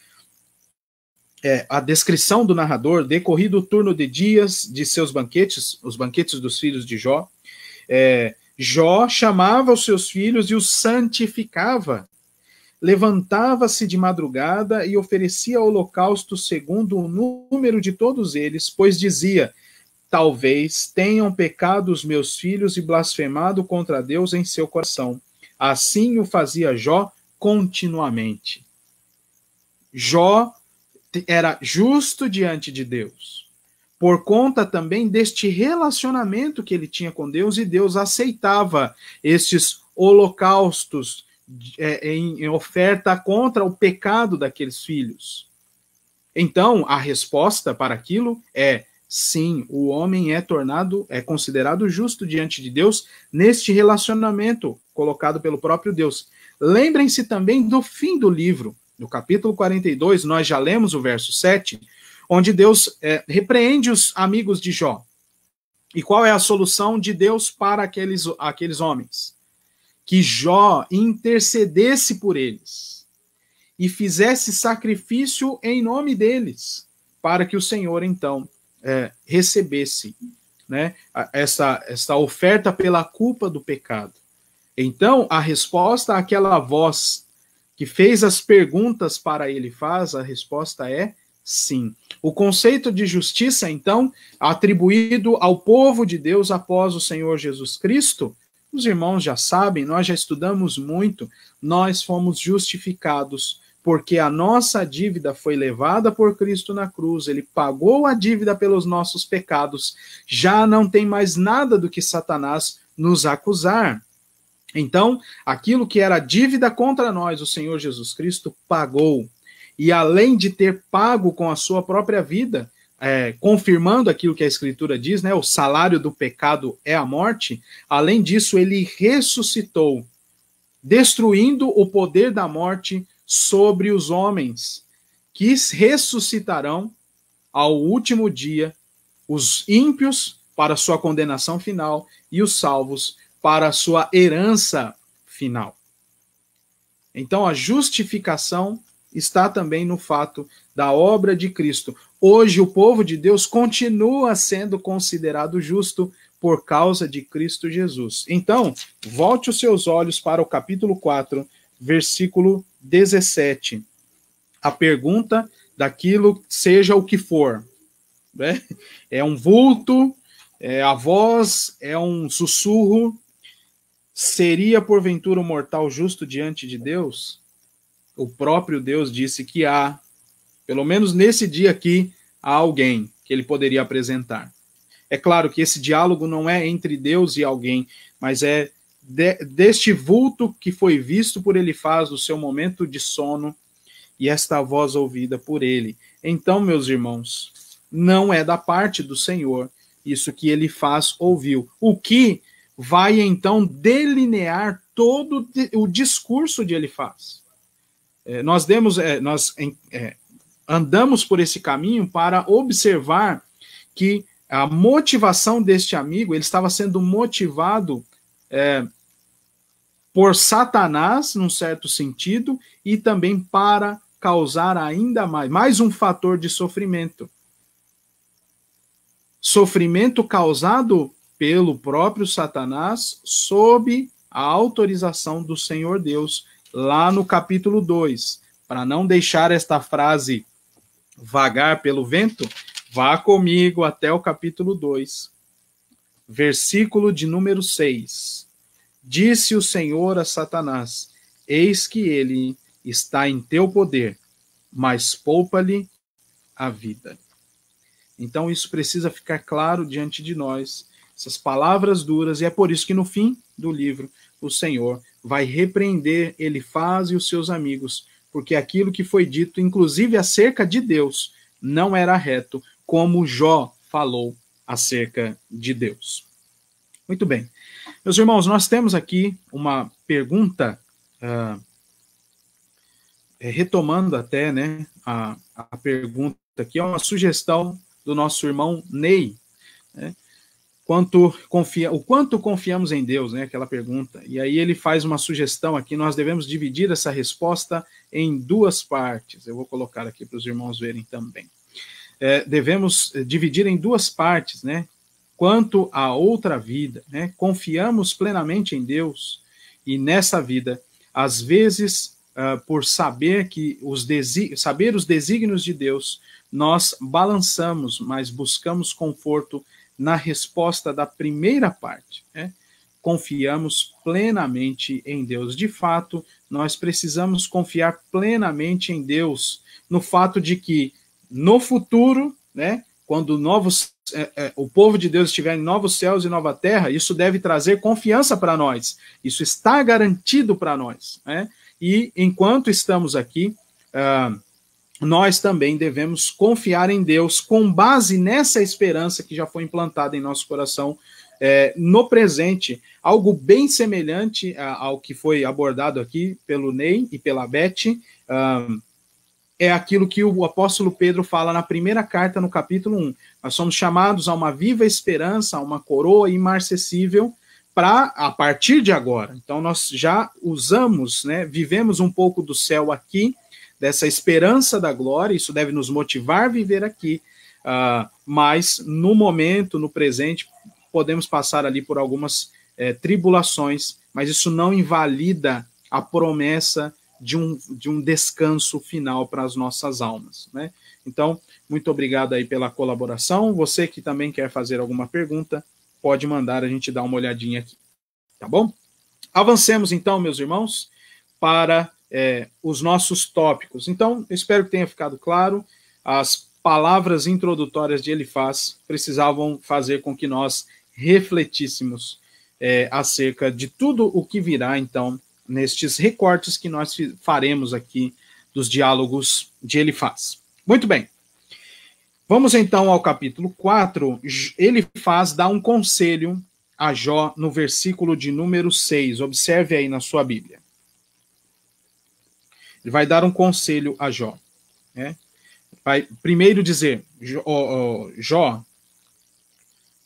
a descrição do narrador: decorrido o turno de dias de seus banquetes, os banquetes dos filhos de Jó, Jó chamava os seus filhos e os santificava. Levantava-se de madrugada e oferecia holocausto segundo o número de todos eles, pois dizia: talvez tenham pecado os meus filhos e blasfemado contra Deus em seu coração. Assim o fazia Jó continuamente. Jó era justo diante de Deus, por conta também deste relacionamento que ele tinha com Deus, e Deus aceitava estes holocaustos em oferta contra o pecado daqueles filhos. Então, a resposta para aquilo é: sim, o homem é considerado justo diante de Deus neste relacionamento colocado pelo próprio Deus. Lembrem-se também do fim do livro, no capítulo 42, nós já lemos o verso 7, onde Deus repreende os amigos de Jó. E qual é a solução de Deus para aqueles homens? Que Jó intercedesse por eles e fizesse sacrifício em nome deles, para que o Senhor, então, recebesse, né, essa oferta pela culpa do pecado. Então, a resposta àquela voz que fez as perguntas para ele a resposta é sim. O conceito de justiça, então, atribuído ao povo de Deus após o Senhor Jesus Cristo, os irmãos já sabem, nós já estudamos muito, nós fomos justificados porque a nossa dívida foi levada por Cristo na cruz, ele pagou a dívida pelos nossos pecados, já não tem mais nada do que Satanás nos acusar. Então, aquilo que era dívida contra nós, o Senhor Jesus Cristo pagou. E além de ter pago com a sua própria vida, confirmando aquilo que a Escritura diz, né, o salário do pecado é a morte, além disso, ele ressuscitou, destruindo o poder da morte sobre os homens, que ressuscitarão ao último dia, os ímpios para sua condenação final e os salvos para a sua herança final. Então, a justificação está também no fato da obra de Cristo. Hoje, o povo de Deus continua sendo considerado justo por causa de Cristo Jesus. Então, volte os seus olhos para o capítulo 4, versículo 17. A pergunta daquilo, seja o que for, né? É um vulto, é a voz, é um sussurro. Seria porventura o mortal justo diante de Deus? O próprio Deus disse que há, pelo menos nesse dia aqui, há alguém que ele poderia apresentar. É claro que esse diálogo não é entre Deus e alguém, mas é deste vulto que foi visto por Elifaz no seu momento de sono, e esta voz ouvida por ele. Então, meus irmãos, não é da parte do Senhor isso que Elifaz ouviu. O que vai, então, delinear todo o discurso de Elifaz. Nós andamos por esse caminho para observar que a motivação deste amigo, ele estava sendo motivado por Satanás, num certo sentido, e também para causar ainda mais um fator de sofrimento. Sofrimento causado pelo próprio Satanás sob a autorização do Senhor Deus, lá no capítulo 2. Para não deixar esta frase vagar pelo vento, vá comigo até o capítulo 2, versículo de número 6. Disse o Senhor a Satanás: eis que ele está em teu poder, mas poupa-lhe a vida. Então isso precisa ficar claro diante de nós, essas palavras duras, e é por isso que no fim do livro o Senhor vai repreender Elifaz e os seus amigos, porque aquilo que foi dito, inclusive acerca de Deus, não era reto, como Jó falou acerca de Deus. Muito bem. Meus irmãos, nós temos aqui uma pergunta, retomando até, né, a pergunta aqui, é uma sugestão do nosso irmão Ney, né? O quanto confiamos em Deus, né? Aquela pergunta. E aí ele faz uma sugestão aqui, nós devemos dividir essa resposta em duas partes. Eu vou colocar aqui para os irmãos verem também. Devemos dividir em duas partes, né? Quanto à outra vida, né? Confiamos plenamente em Deus, e nessa vida, às vezes, por saber saber os desígnios de Deus, nós balançamos, mas buscamos conforto na resposta da primeira parte, né? Confiamos plenamente em Deus. De fato, nós precisamos confiar plenamente em Deus, no fato de que, no futuro, né, quando o povo de Deus estiver em novos céus e nova terra, isso deve trazer confiança para nós. Isso está garantido para nós, né? E enquanto estamos aqui, nós também devemos confiar em Deus com base nessa esperança que já foi implantada em nosso coração no presente, algo bem semelhante ao que foi abordado aqui pelo Ney e pela Beth, é aquilo que o apóstolo Pedro fala na primeira carta, no capítulo 1. Nós somos chamados a uma viva esperança, a uma coroa imarcessível, a partir de agora. Então nós já usamos, né, vivemos um pouco do céu aqui, dessa esperança da glória, isso deve nos motivar a viver aqui, mas no momento, no presente, podemos passar ali por algumas tribulações, mas isso não invalida a promessa de um descanso final para as nossas almas, né? Então, muito obrigado aí pela colaboração. Você que também quer fazer alguma pergunta, pode mandar, a gente dá uma olhadinha aqui, tá bom? Avancemos então, meus irmãos, para os nossos tópicos. Então, espero que tenha ficado claro. As palavras introdutórias de Elifaz precisavam fazer com que nós refletíssemos acerca de tudo o que virá, então, nestes recortes que nós faremos aqui dos diálogos de Elifaz. Muito bem. Vamos então ao capítulo 4. Elifaz dá um conselho a Jó no versículo de número 6. Observe aí na sua Bíblia. Ele vai dar um conselho a Jó, né? Vai primeiro dizer: Jó,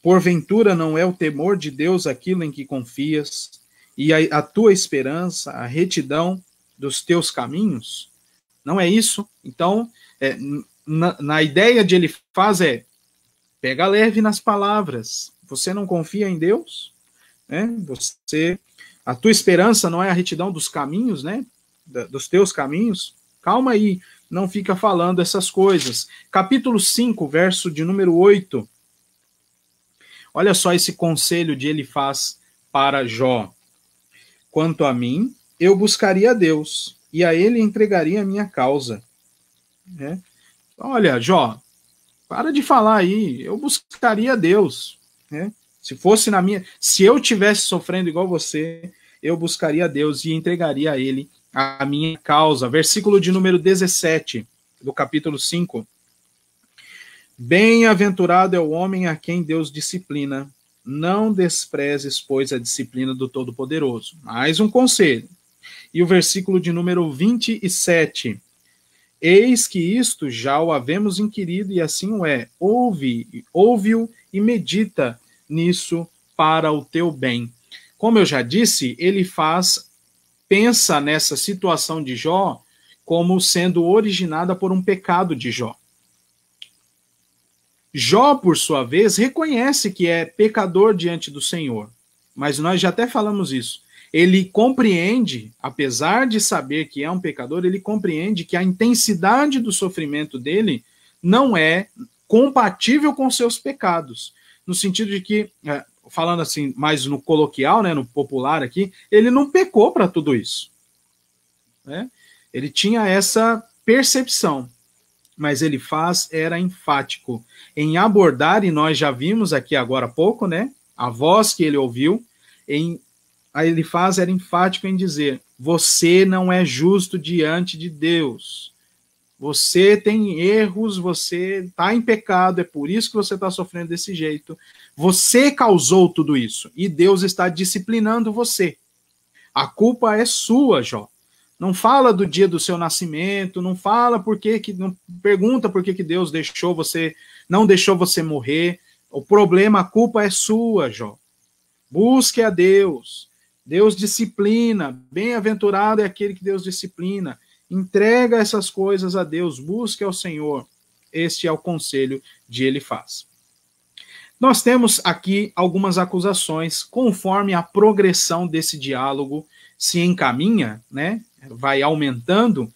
porventura não é o temor de Deus aquilo em que confias, e a tua esperança, a retidão dos teus caminhos? Não é isso? Então, na ideia de Elifaz pega leve nas palavras. Você não confia em Deus, né? A tua esperança não é a retidão dos caminhos, né? Dos teus caminhos? Calma aí, não fica falando essas coisas. Capítulo 5, verso de número 8. Olha só esse conselho de Elifaz para Jó. Quanto a mim, eu buscaria a Deus, e a ele entregaria a minha causa. Olha, Jó, para de falar aí, eu buscaria a Deus. Se eu estivesse sofrendo igual você, eu buscaria a Deus e entregaria a ele a minha causa. Versículo de número 17, do capítulo 5. Bem-aventurado é o homem a quem Deus disciplina. Não desprezes, pois, a disciplina do Todo-Poderoso. Mais um conselho. E o versículo de número 27. Eis que isto já o havemos inquirido, e assim o é. Ouve-o e medita nisso para o teu bem. Como eu já disse, Elifaz pensa nessa situação de Jó como sendo originada por um pecado de Jó. Jó, por sua vez, reconhece que é pecador diante do Senhor, mas nós já até falamos isso. Ele compreende, apesar de saber que é um pecador, ele compreende que a intensidade do sofrimento dele não é compatível com seus pecados, no sentido de que, falando assim, mais no coloquial, né, no popular aqui, ele não pecou para tudo isso. Né? Ele tinha essa percepção, mas ele era enfático em abordar, e nós já vimos aqui agora há pouco, né, a voz que ele ouviu, aí ele era enfático em dizer: você não é justo diante de Deus. Você tem erros, você está em pecado, é por isso que você está sofrendo desse jeito. Você causou tudo isso e Deus está disciplinando você. A culpa é sua, Jó. Não fala do dia do seu nascimento, não fala não pergunta por que Deus não deixou você morrer. O problema, a culpa é sua, Jó. Busque a Deus. Deus disciplina. Bem-aventurado é aquele que Deus disciplina. Entrega essas coisas a Deus, busque ao Senhor. Este é o conselho de Elifaz. Nós temos aqui algumas acusações, conforme a progressão desse diálogo se encaminha, né? Vai aumentando,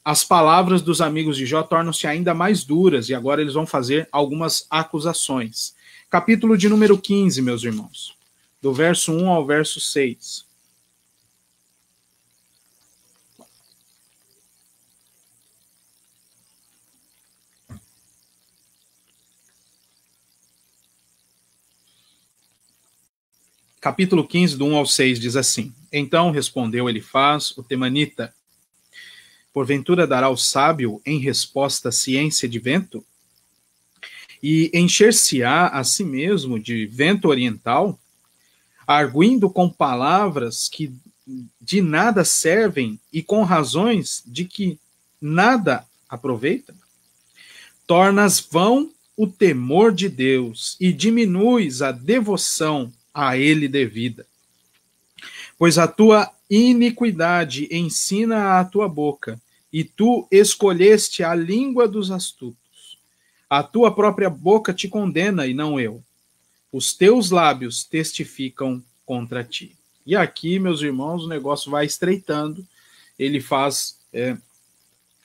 as palavras dos amigos de Jó tornam-se ainda mais duras, e agora eles vão fazer algumas acusações. Capítulo de número 15, meus irmãos, do verso 1 ao verso 6. Capítulo 15, do 1 ao 6, diz assim: Então respondeu Elifaz, o temanita: porventura dará o sábio em resposta ciência de vento? E encher-se-á a si mesmo de vento oriental, arguindo com palavras que de nada servem e com razões de que nada aproveita? Tornas vão o temor de Deus e diminuis a devoção a ele devida. Pois a tua iniquidade ensina a tua boca, e tu escolheste a língua dos astutos. A tua própria boca te condena, e não eu. Os teus lábios testificam contra ti. E aqui, meus irmãos, o negócio vai estreitando, ele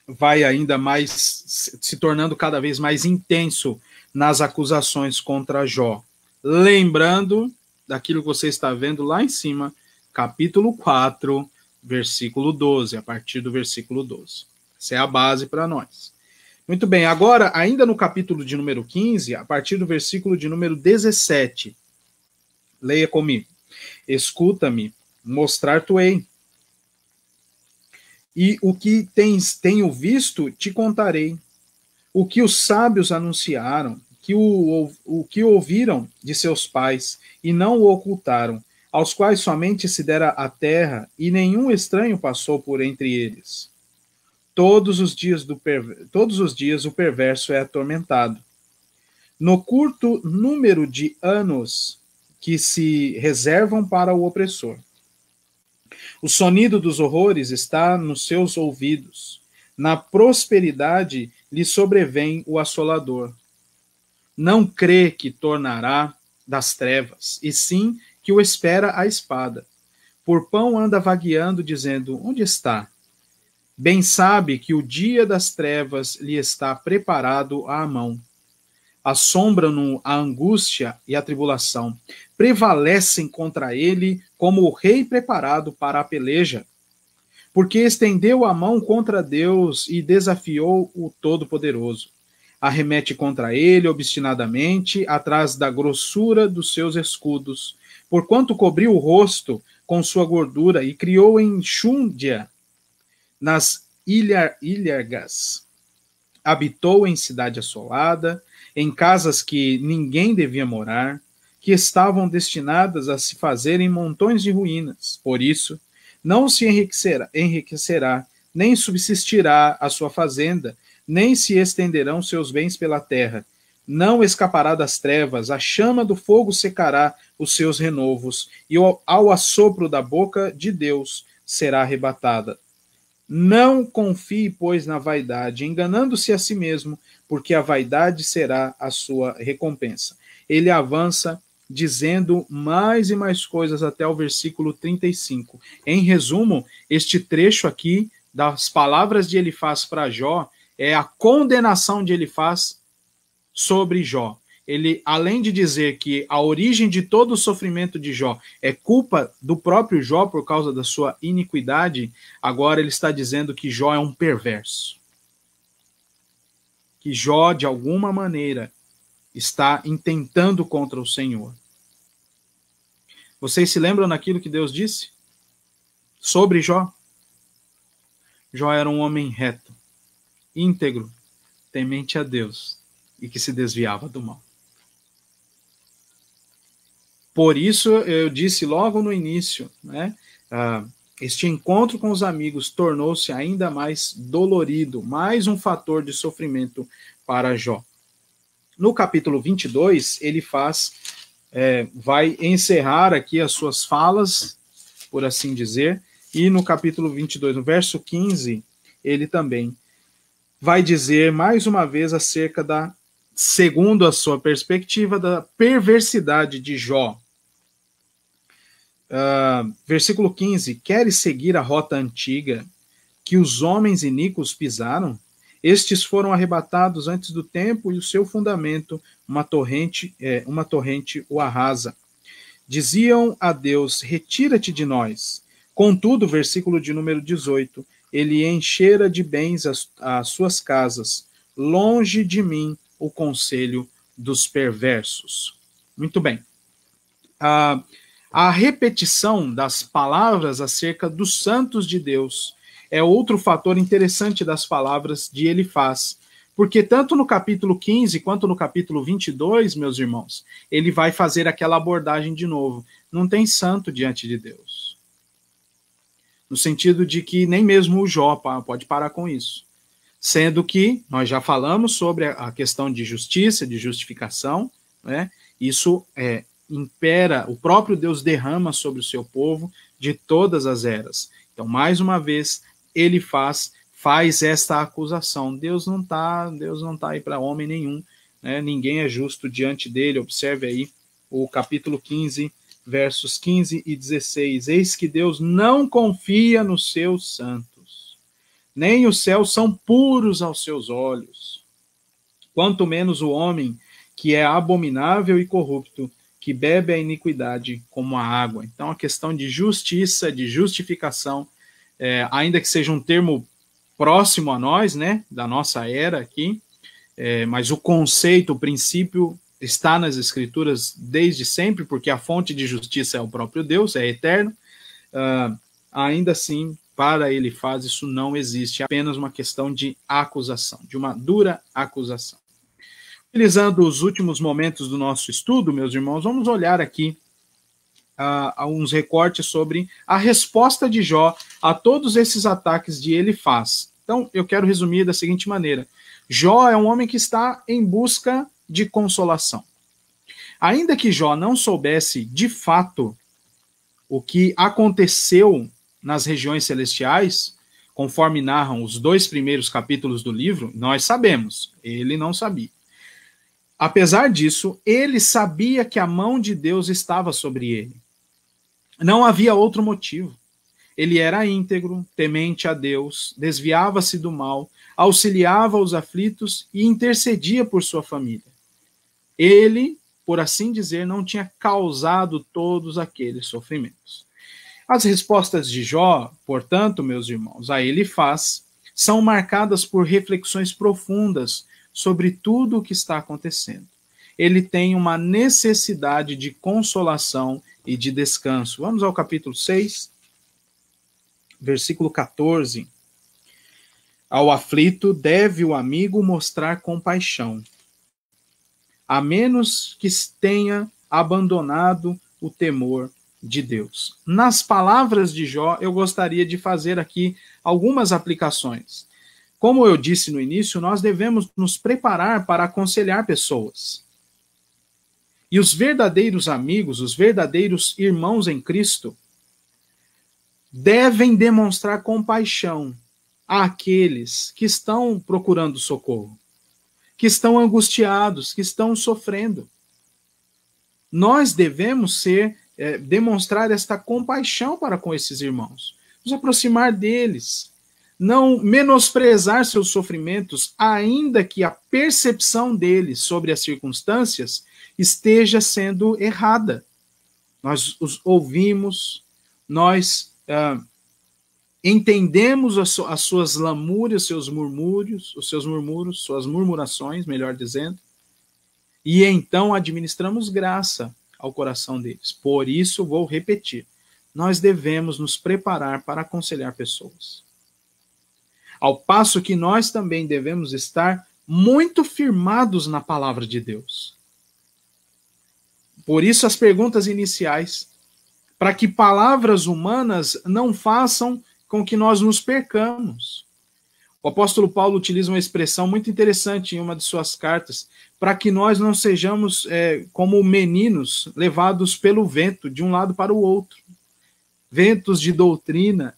vai ainda mais, se tornando cada vez mais intenso nas acusações contra Jó. Lembrando daquilo que você está vendo lá em cima, capítulo 4, versículo 12, a partir do versículo 12. Essa é a base para nós. Muito bem, agora, ainda no capítulo de número 15, a partir do versículo de número 17, leia comigo. Escuta-me, mostrar-te-ei. E o que tenho visto, te contarei. O que os sábios anunciaram, o que ouviram de seus pais e não o ocultaram, aos quais somente se dera a terra e nenhum estranho passou por entre eles. Todos os dias o perverso é atormentado. No curto número de anos que se reservam para o opressor. O sonido dos horrores está nos seus ouvidos. Na prosperidade lhe sobrevém o assolador. Não crê que tornará das trevas, e sim que o espera a espada. Por pão anda vagueando, dizendo: onde está? Bem sabe que o dia das trevas lhe está preparado à mão. Assombram-no a angústia e a tribulação. Prevalecem contra ele como o rei preparado para a peleja. Porque estendeu a mão contra Deus e desafiou o Todo-Poderoso. Arremete contra ele obstinadamente, atrás da grossura dos seus escudos, porquanto cobriu o rosto com sua gordura e criou enxúndia nas ilhargas. Habitou em cidade assolada, em casas que ninguém devia morar, que estavam destinadas a se fazerem montões de ruínas. Por isso, não se enriquecerá, nem subsistirá a sua fazenda, nem se estenderão seus bens pela terra, não escapará das trevas, a chama do fogo secará os seus renovos, e ao assopro da boca de Deus será arrebatada. Não confie, pois, na vaidade, enganando-se a si mesmo, porque a vaidade será a sua recompensa. Ele avança dizendo mais e mais coisas até o versículo 35. Em resumo, este trecho aqui das palavras de Elifaz para Jó é a condenação de Elifaz sobre Jó. Ele, além de dizer que a origem de todo o sofrimento de Jó é culpa do próprio Jó por causa da sua iniquidade, agora ele está dizendo que Jó é um perverso. Que Jó, de alguma maneira, está intentando contra o Senhor. Vocês se lembram daquilo que Deus disse sobre Jó? Jó era um homem reto, íntegro, temente a Deus e que se desviava do mal. Por isso, eu disse logo no início, né, este encontro com os amigos tornou-se ainda mais dolorido, mais um fator de sofrimento para Jó. No capítulo 22, ele vai encerrar aqui as suas falas, por assim dizer, e no capítulo 22, no verso 15, ele também vai dizer mais uma vez acerca da, segundo a sua perspectiva, da perversidade de Jó. Versículo 15, queres seguir a rota antiga que os homens iníquos pisaram? Estes foram arrebatados antes do tempo e o seu fundamento, uma torrente o arrasa. Diziam a Deus, retira-te de nós. Contudo, versículo de número 18, ele enchera de bens as suas casas, longe de mim o conselho dos perversos. Muito bem. A repetição das palavras acerca dos santos de Deus é outro fator interessante das palavras de Elifaz, porque tanto no capítulo 15 quanto no capítulo 22, meus irmãos, ele vai fazer aquela abordagem de novo. Não tem santo diante de Deus. No sentido de que nem mesmo o Jó pode parar com isso. Sendo que nós já falamos sobre a questão de justiça, de justificação, né? Isso impera, o próprio Deus derrama sobre o seu povo de todas as eras. Então, mais uma vez, ele faz esta acusação. Deus não está aí para homem nenhum, né? Ninguém é justo diante dele. Observe aí o capítulo 15, versos 15 e 16. Eis que Deus não confia nos seus santos, nem os céus são puros aos seus olhos. Quanto menos o homem que é abominável e corrupto, que bebe a iniquidade como a água. Então, a questão de justiça, de justificação, ainda que seja um termo próximo a nós, né, da nossa era aqui, mas o conceito, o princípio está nas Escrituras desde sempre, porque a fonte de justiça é o próprio Deus, é eterno. Ainda assim, para Elifaz, isso não existe, é apenas uma questão de acusação, de uma dura acusação. Utilizando os últimos momentos do nosso estudo, meus irmãos, vamos olhar aqui uns recortes sobre a resposta de Jó a todos esses ataques de Elifaz. Então, eu quero resumir da seguinte maneira. Jó é um homem que está em busca de consolação. Ainda que Jó não soubesse de fato o que aconteceu nas regiões celestiais, conforme narram os 2 primeiros capítulos do livro, nós sabemos, ele não sabia. Apesar disso, ele sabia que a mão de Deus estava sobre ele. Não havia outro motivo. Ele era íntegro, temente a Deus, desviava-se do mal, auxiliava os aflitos e intercedia por sua família. Ele, por assim dizer, não tinha causado todos aqueles sofrimentos. As respostas de Jó, portanto, meus irmãos, a Elifaz, são marcadas por reflexões profundas sobre tudo o que está acontecendo. Ele tem uma necessidade de consolação e de descanso. Vamos ao capítulo 6, versículo 14. Ao aflito deve o amigo mostrar compaixão, a menos que tenha abandonado o temor de Deus. Nas palavras de Jó, eu gostaria de fazer aqui algumas aplicações. como eu disse no início, nós devemos nos preparar para aconselhar pessoas. E os verdadeiros amigos, os verdadeiros irmãos em Cristo, devem demonstrar compaixão àqueles que estão procurando socorro, que estão angustiados, que estão sofrendo. Nós devemos demonstrar esta compaixão para com esses irmãos, nos aproximar deles, não menosprezar seus sofrimentos, ainda que a percepção deles sobre as circunstâncias esteja sendo errada. Nós os ouvimos, nós entendemos as suas lamúrias, seus murmúrios, suas murmurações, melhor dizendo, e então administramos graça ao coração deles. Por isso, vou repetir, nós devemos nos preparar para aconselhar pessoas. Ao passo que nós também devemos estar muito firmados na palavra de Deus. Por isso, as perguntas iniciais, para que palavras humanas não façam com que nós nos percamos. O apóstolo Paulo utiliza uma expressão muito interessante em uma de suas cartas, para que nós não sejamos como meninos levados pelo vento de um lado para o outro. Ventos de doutrina.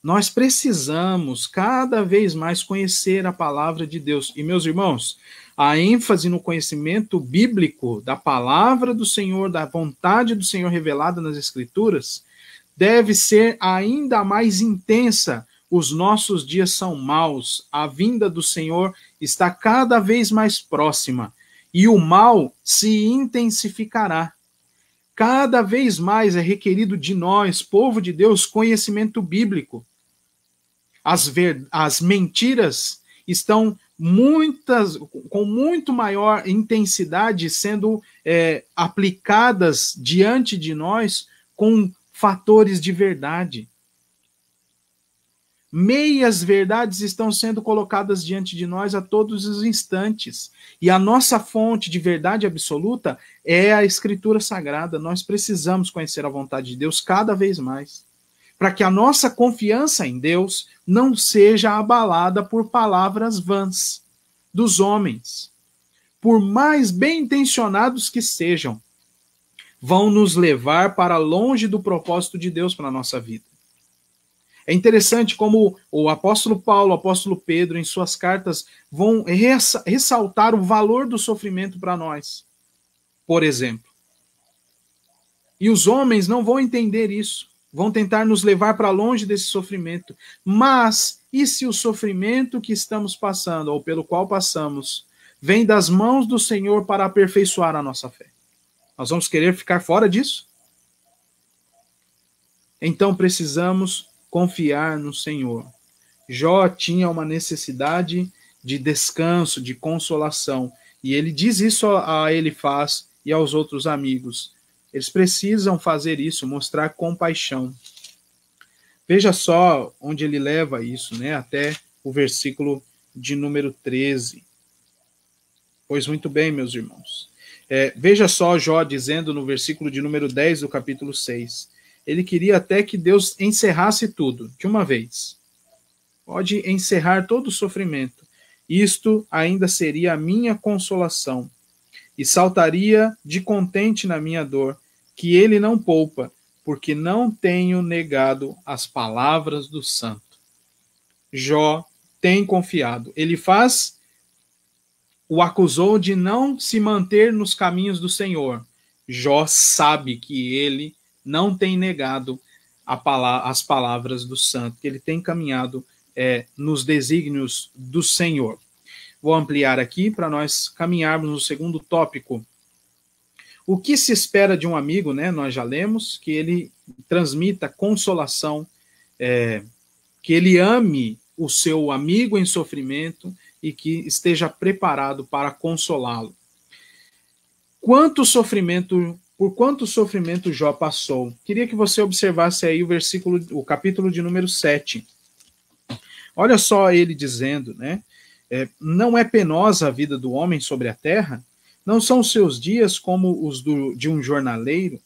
Nós precisamos cada vez mais conhecer a palavra de Deus. E, meus irmãos, a ênfase no conhecimento bíblico da palavra do Senhor, da vontade do Senhor revelada nas Escrituras, deve ser ainda mais intensa. Os nossos dias são maus, a vinda do Senhor está cada vez mais próxima e o mal se intensificará. Cada vez mais é requerido de nós, povo de Deus, conhecimento bíblico. As mentiras estão com muito maior intensidade sendo aplicadas diante de nós com fatores de verdade. Meias verdades estão sendo colocadas diante de nós a todos os instantes. E a nossa fonte de verdade absoluta é a Escritura Sagrada. Nós precisamos conhecer a vontade de Deus cada vez mais, para que a nossa confiança em Deus não seja abalada por palavras vãs dos homens. Por mais bem intencionados que sejam, vão nos levar para longe do propósito de Deus para a nossa vida. É interessante como o apóstolo Paulo, o apóstolo Pedro, em suas cartas, vão ressaltar o valor do sofrimento para nós, por exemplo. E os homens não vão entender isso, vão tentar nos levar para longe desse sofrimento. Mas, e se o sofrimento que estamos passando, ou pelo qual passamos, vem das mãos do Senhor para aperfeiçoar a nossa fé? Nós vamos querer ficar fora disso? Então precisamos confiar no Senhor. Jó tinha uma necessidade de descanso, de consolação, e ele diz isso a Elifaz e aos outros amigos. Eles precisam fazer isso, mostrar compaixão. Veja só onde ele leva isso, né? Até o versículo de número 13. Pois muito bem, meus irmãos. Veja só Jó dizendo no versículo de número 10 do capítulo 6. Ele queria até que Deus encerrasse tudo, de uma vez. Pode encerrar todo o sofrimento. Isto ainda seria a minha consolação. E saltaria de contente na minha dor, que ele não poupa, porque não tenho negado as palavras do santo. Jó tem confiado. Elifaz o acusou de não se manter nos caminhos do Senhor. Jó sabe que ele não tem negado as palavras do santo, que ele tem caminhado nos desígnios do Senhor. Vou ampliar aqui para nós caminharmos no segundo tópico. O que se espera de um amigo, né? Nós já lemos, que ele transmita consolação, que ele ame o seu amigo em sofrimento e que esteja preparado para consolá-lo. Por quanto sofrimento Jó passou? Queria que você observasse aí o capítulo de número 7. Olha só ele dizendo, né? Não é penosa a vida do homem sobre a terra? Não são os seus dias como os de um jornaleiro?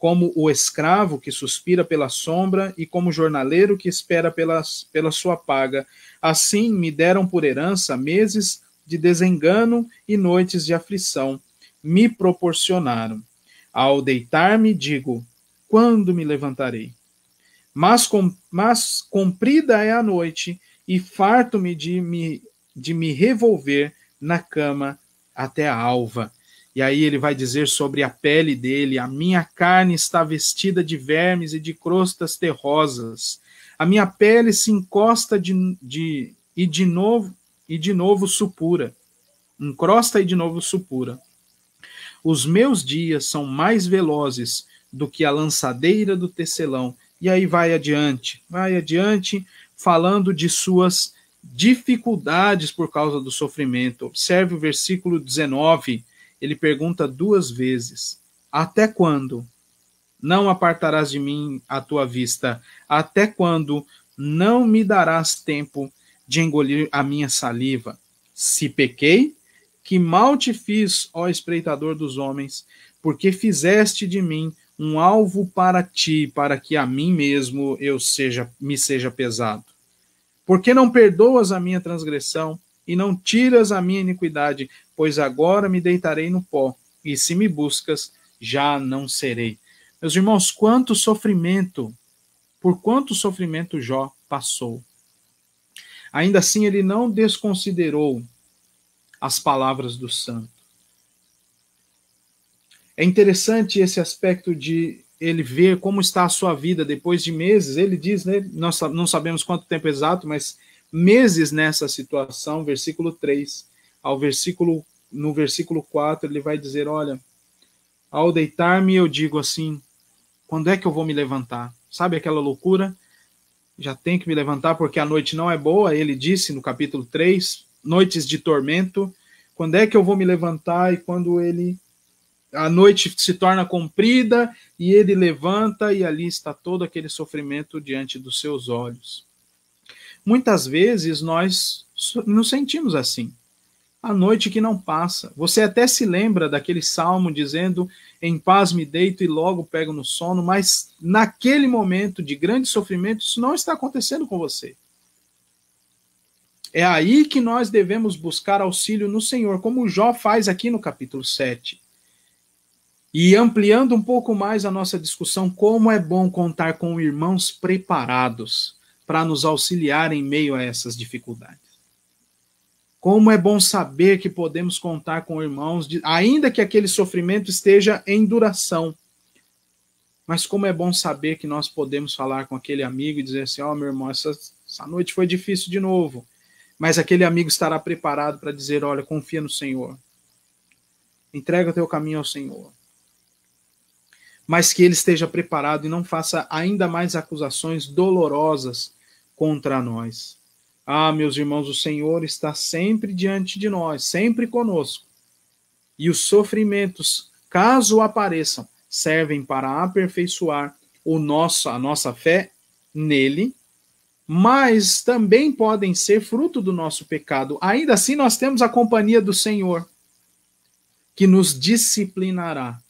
como o escravo que suspira pela sombra e como o jornaleiro que espera pela sua paga. Assim me deram por herança meses de desengano e noites de aflição. Me proporcionaram. Ao deitar-me, digo, quando me levantarei? Mas comprida é a noite, e farto-me de me revolver na cama até a alva. E aí ele vai dizer sobre a pele dele: a minha carne está vestida de vermes e de crostas terrosas. A minha pele se encosta e de novo supura. Encrosta e de novo supura. Os meus dias são mais velozes do que a lançadeira do tecelão. E aí vai adiante, falando de suas dificuldades por causa do sofrimento. Observe o versículo 19, ele pergunta 2 vezes: até quando não apartarás de mim a tua vista? Até quando não me darás tempo de engolir a minha saliva? Se pequei, que mal te fiz, ó espreitador dos homens, porque fizeste de mim um alvo para ti, para que a mim mesmo me seja pesado. Porque não perdoas a minha transgressão e não tiras a minha iniquidade, pois agora me deitarei no pó, e se me buscas, já não serei. Meus irmãos, por quanto sofrimento Jó passou. Ainda assim, ele não desconsiderou as palavras do santo. É interessante esse aspecto de ele ver como está a sua vida depois de meses. Ele diz, né, nós não sabemos quanto tempo exato, mas meses nessa situação, versículo 3 no versículo 4, ele vai dizer, olha, ao deitar-me eu digo assim, quando é que eu vou me levantar? Sabe aquela loucura? Já tenho que me levantar porque a noite não é boa, ele disse no capítulo 3, noites de tormento. Quando é que eu vou me levantar? E quando a noite se torna comprida e ele levanta e ali está todo aquele sofrimento diante dos seus olhos. Muitas vezes nós nos sentimos assim. A noite que não passa. Você até se lembra daquele salmo dizendo, em paz me deito e logo pego no sono, mas naquele momento de grande sofrimento isso não está acontecendo com você. É aí que nós devemos buscar auxílio no Senhor, como Jó faz aqui no capítulo 7. E ampliando um pouco mais a nossa discussão, como é bom contar com irmãos preparados para nos auxiliar em meio a essas dificuldades. Como é bom saber que podemos contar com irmãos, ainda que aquele sofrimento esteja em duração. Mas como é bom saber que nós podemos falar com aquele amigo e dizer assim, meu irmão, essa noite foi difícil de novo. Mas aquele amigo estará preparado para dizer, olha, confia no Senhor. Entrega o teu caminho ao Senhor. Mas que ele esteja preparado e não faça ainda mais acusações dolorosas contra nós. Meus irmãos, o Senhor está sempre diante de nós, sempre conosco. E os sofrimentos, caso apareçam, servem para aperfeiçoar a nossa fé nele, mas também podem ser fruto do nosso pecado. Ainda assim, nós temos a companhia do Senhor, que nos disciplinará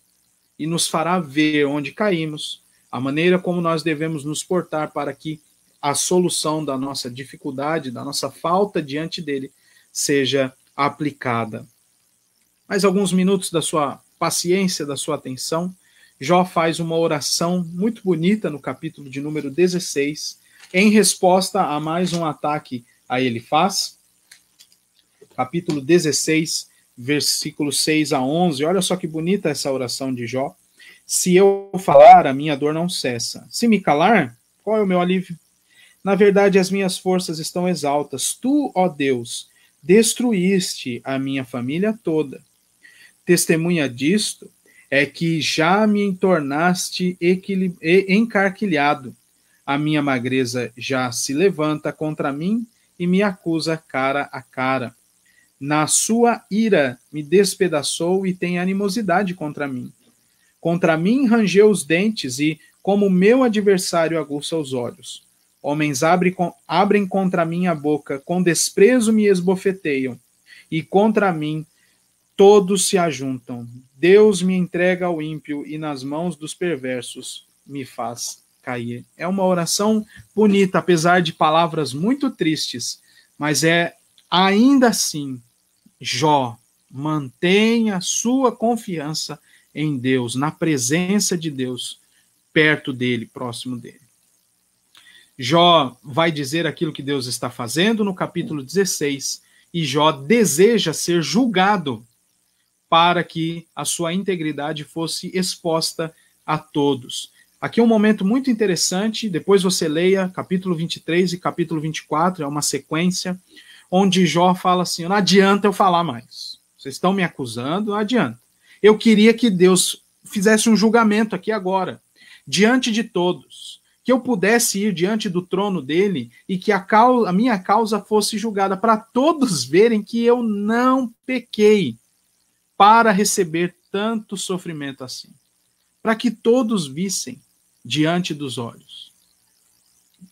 e nos fará ver onde caímos, a maneira como nós devemos nos portar para que a solução da nossa dificuldade, da nossa falta diante dele, seja aplicada. Mais alguns minutos da sua paciência, da sua atenção. Jó faz uma oração muito bonita no capítulo de número 16, em resposta a mais um ataque a Elifaz. Capítulo 16, versículos 6 a 11. Olha só que bonita essa oração de Jó. Se eu falar, a minha dor não cessa. Se me calar, qual é o meu alívio? Na verdade, as minhas forças estão exaltas. Tu, ó Deus, destruíste a minha família toda. Testemunha disto é que já me tornaste encarquilhado. A minha magreza já se levanta contra mim e me acusa cara a cara. Na sua ira me despedaçou e tem animosidade contra mim. Contra mim rangeu os dentes e, como meu adversário, aguça os olhos. Homens abrem contra mim a boca, com desprezo me esbofeteiam, e contra mim todos se ajuntam. Deus me entrega ao ímpio e nas mãos dos perversos me faz cair. É uma oração bonita, apesar de palavras muito tristes, mas é ainda assim, Jó mantém a sua confiança em Deus, na presença de Deus, perto dele, próximo dele. Jó vai dizer aquilo que Deus está fazendo no capítulo 16, e Jó deseja ser julgado para que a sua integridade fosse exposta a todos. Aqui é um momento muito interessante, depois você leia capítulo 23 e capítulo 24, é uma sequência, onde Jó fala assim, não adianta eu falar mais, vocês estão me acusando, não adianta. Eu queria que Deus fizesse um julgamento aqui agora, diante de todos, que eu pudesse ir diante do trono dele e que a minha causa fosse julgada, para todos verem que eu não pequei para receber tanto sofrimento assim, para que todos vissem diante dos olhos.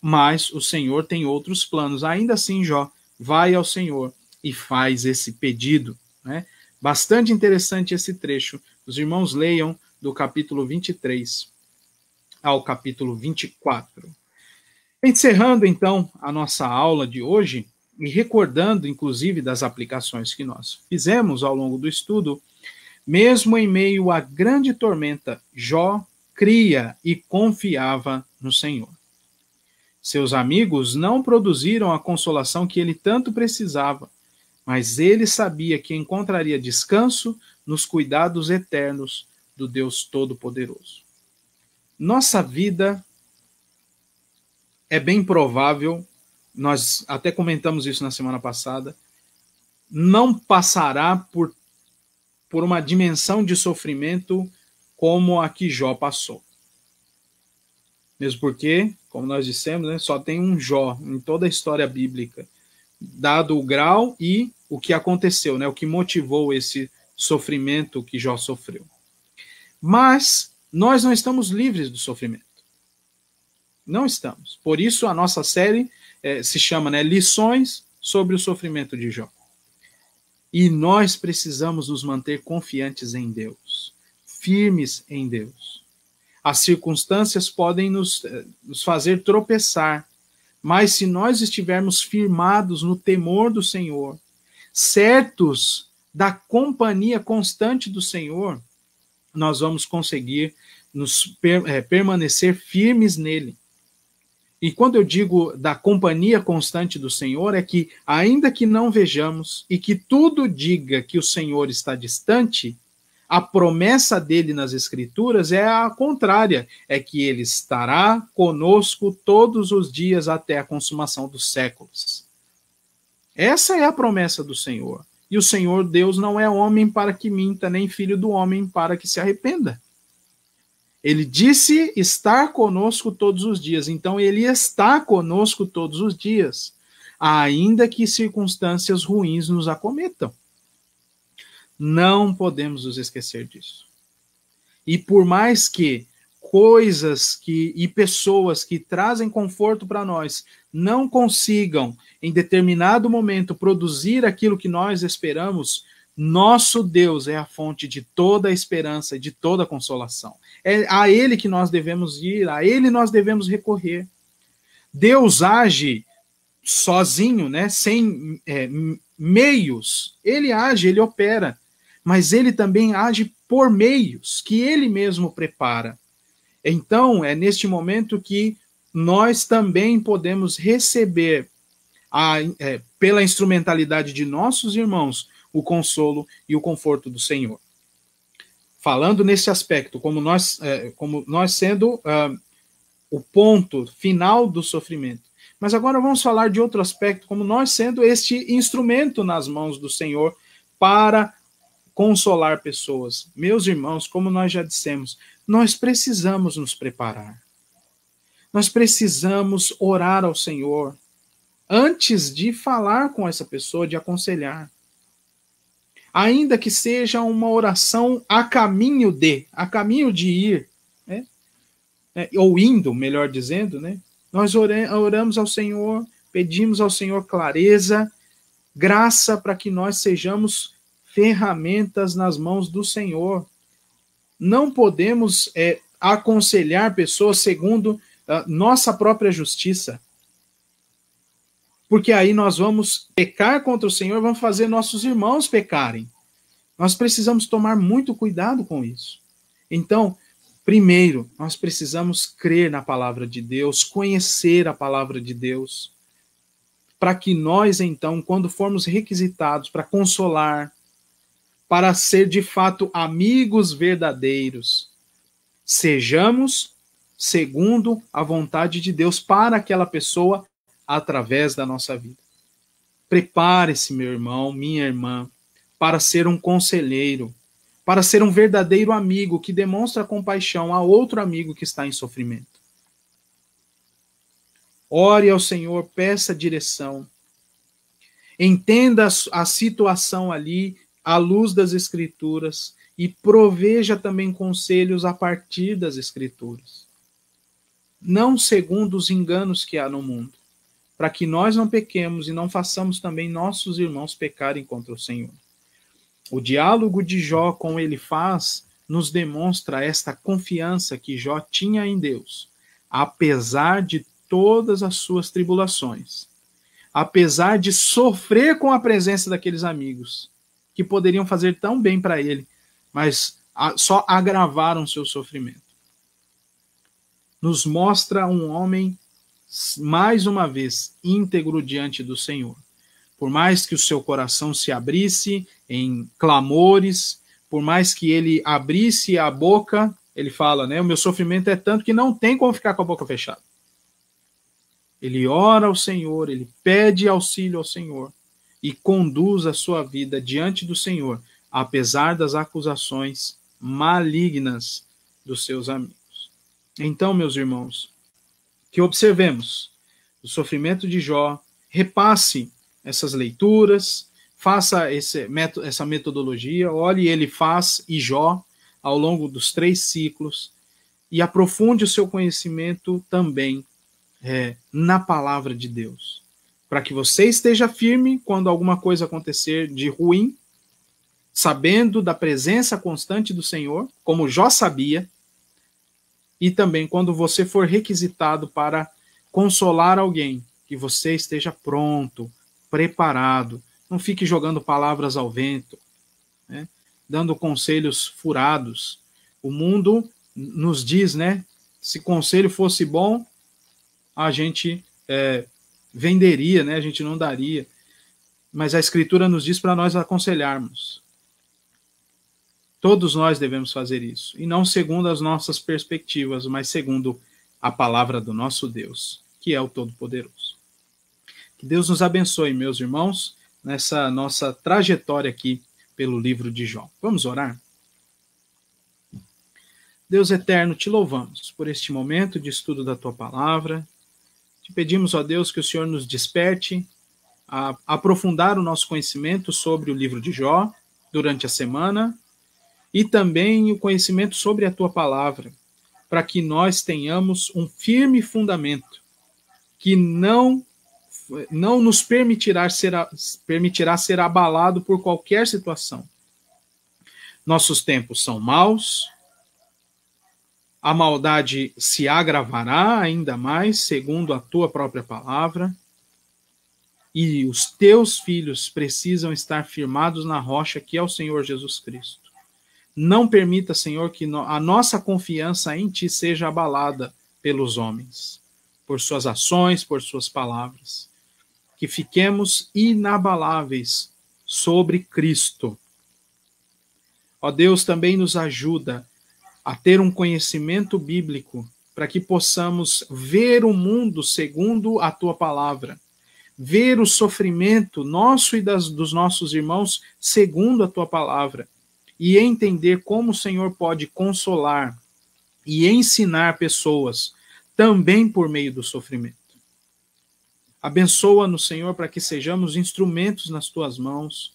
Mas o Senhor tem outros planos. Ainda assim, Jó vai ao Senhor e faz esse pedido, né? Bastante interessante esse trecho. Os irmãos leiam do capítulo 23 ao capítulo 24. Encerrando, então, a nossa aula de hoje, e recordando, inclusive, das aplicações que nós fizemos ao longo do estudo, mesmo em meio à grande tormenta, Jó cria e confiava no Senhor. Seus amigos não produziram a consolação que ele tanto precisava, mas ele sabia que encontraria descanso nos cuidados eternos do Deus Todo-Poderoso. Nossa vida é bem provável, nós até comentamos isso na semana passada, não passará por uma dimensão de sofrimento como a que Jó passou. Mesmo porque, como nós dissemos, né, só tem um Jó em toda a história bíblica, dado o grau e o que aconteceu, né, o que motivou esse sofrimento que Jó sofreu. Mas nós não estamos livres do sofrimento. Não estamos. Por isso a nossa série se chama, né, Lições sobre o Sofrimento de Jó. E nós precisamos nos manter confiantes em Deus, firmes em Deus. As circunstâncias podem nos fazer tropeçar, mas se nós estivermos firmados no temor do Senhor, certos da companhia constante do Senhor, nós vamos conseguir permanecer firmes nele. E quando eu digo da companhia constante do Senhor, é que, ainda que não vejamos e que tudo diga que o Senhor está distante, a promessa dele nas Escrituras é a contrária, é que ele estará conosco todos os dias até a consumação dos séculos. Essa é a promessa do Senhor. E o Senhor Deus não é homem para que minta, nem filho do homem para que se arrependa. Ele disse estar conosco todos os dias, então ele está conosco todos os dias, ainda que circunstâncias ruins nos acometam. Não podemos nos esquecer disso. E por mais que coisas e pessoas que trazem conforto para nós não consigam, em determinado momento, produzir aquilo que nós esperamos, nosso Deus é a fonte de toda a esperança e de toda a consolação. É a Ele que nós devemos ir, a Ele nós devemos recorrer. Deus age sozinho, né, sem meios. Ele age, Ele opera, mas Ele também age por meios que Ele mesmo prepara. Então, é neste momento que nós também podemos receber, pela instrumentalidade de nossos irmãos, o consolo e o conforto do Senhor. Falando nesse aspecto, como nós sendo o ponto final do sofrimento. Mas agora vamos falar de outro aspecto, como nós sendo este instrumento nas mãos do Senhor para consolar pessoas. Meus irmãos, como nós já dissemos, nós precisamos nos preparar. Nós precisamos orar ao Senhor antes de falar com essa pessoa, de aconselhar. Ainda que seja uma oração a caminho de ir, né? Ou indo, melhor dizendo, né? Nós oramos ao Senhor, pedimos ao Senhor clareza, graça para que nós sejamos ferramentas nas mãos do Senhor, não podemos aconselhar pessoas segundo nossa própria justiça. Porque aí nós vamos pecar contra o Senhor, vamos fazer nossos irmãos pecarem. Nós precisamos tomar muito cuidado com isso. Então, primeiro, nós precisamos crer na palavra de Deus, conhecer a palavra de Deus, para que nós, então, quando formos requisitados para consolar, para ser de fato amigos verdadeiros, sejamos segundo a vontade de Deus para aquela pessoa através da nossa vida. Prepare-se, meu irmão, minha irmã, para ser um conselheiro, para ser um verdadeiro amigo que demonstra compaixão a outro amigo que está em sofrimento. Ore ao Senhor, peça direção. Entenda a situação ali à luz das Escrituras e proveja também conselhos a partir das Escrituras. Não segundo os enganos que há no mundo, para que nós não pequemos e não façamos também nossos irmãos pecarem contra o Senhor. O diálogo de Jó com Elifaz nos demonstra esta confiança que Jó tinha em Deus, apesar de todas as suas tribulações, apesar de sofrer com a presença daqueles amigos, que poderiam fazer tão bem para ele, mas só agravaram seu sofrimento. Nos mostra um homem, mais uma vez, íntegro diante do Senhor. Por mais que o seu coração se abrisse em clamores, por mais que ele abrisse a boca, ele fala, né, o meu sofrimento é tanto que não tem como ficar com a boca fechada. Ele ora ao Senhor, ele pede auxílio ao Senhor e conduz a sua vida diante do Senhor, apesar das acusações malignas dos seus amigos. Então, meus irmãos, que observemos o sofrimento de Jó, repasse essas leituras, faça essa metodologia, olhe Elifaz e Jó ao longo dos 3 ciclos e aprofunde o seu conhecimento também na palavra de Deus, para que você esteja firme quando alguma coisa acontecer de ruim, sabendo da presença constante do Senhor, como Jó sabia, e também quando você for requisitado para consolar alguém, que você esteja pronto, preparado, não fique jogando palavras ao vento, né? Dando conselhos furados. O mundo nos diz, né? Se conselho fosse bom, a gente venderia, né? A gente não daria. Mas a Escritura nos diz para nós aconselharmos. Todos nós devemos fazer isso. E não segundo as nossas perspectivas, mas segundo a palavra do nosso Deus, que é o Todo-Poderoso. Que Deus nos abençoe, meus irmãos, nessa nossa trajetória aqui pelo livro de Jó. Vamos orar? Deus eterno, te louvamos por este momento de estudo da tua palavra. Te pedimos, ó Deus, que o Senhor nos desperte a aprofundar o nosso conhecimento sobre o livro de Jó durante a semana e também o conhecimento sobre a tua palavra, para que nós tenhamos um firme fundamento que não nos permitirá ser abalado por qualquer situação. Nossos tempos são maus, a maldade se agravará ainda mais, segundo a tua própria palavra, e os teus filhos precisam estar firmados na rocha que é o Senhor Jesus Cristo. Não permita, Senhor, que a nossa confiança em ti seja abalada pelos homens, por suas ações, por suas palavras. Que fiquemos inabaláveis sobre Cristo. Ó Deus, também nos ajuda a ter um conhecimento bíblico para que possamos ver o mundo segundo a tua palavra, ver o sofrimento nosso e dos nossos irmãos segundo a tua palavra e entender como o Senhor pode consolar e ensinar pessoas também por meio do sofrimento. Abençoa-nos, Senhor, para que sejamos instrumentos nas tuas mãos,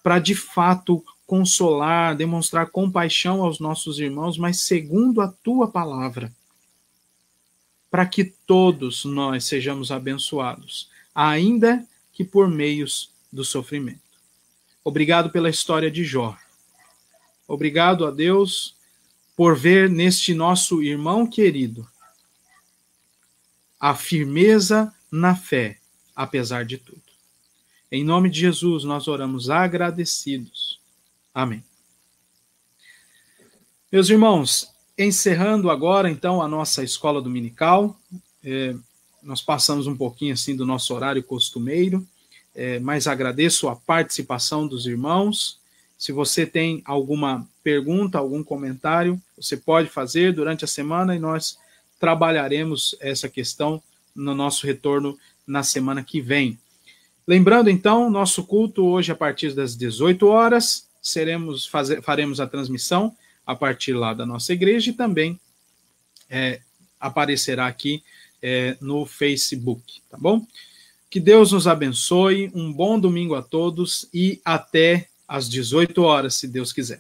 para de fato consolar, demonstrar compaixão aos nossos irmãos, mas segundo a tua palavra, para que todos nós sejamos abençoados, ainda que por meios do sofrimento. Obrigado pela história de Jó. Obrigado a Deus por ver neste nosso irmão querido a firmeza na fé, apesar de tudo. Em nome de Jesus, nós oramos agradecidos. Amém. Meus irmãos, encerrando agora, então, a nossa escola dominical, nós passamos um pouquinho, assim, do nosso horário costumeiro, mas agradeço a participação dos irmãos. Se você tem alguma pergunta, algum comentário, você pode fazer durante a semana e nós trabalharemos essa questão no nosso retorno na semana que vem. Lembrando, então, nosso culto hoje a partir das 18 horas, faremos a transmissão a partir lá da nossa igreja e também aparecerá aqui no Facebook, tá bom? Que Deus nos abençoe, um bom domingo a todos e até às 18 horas, se Deus quiser.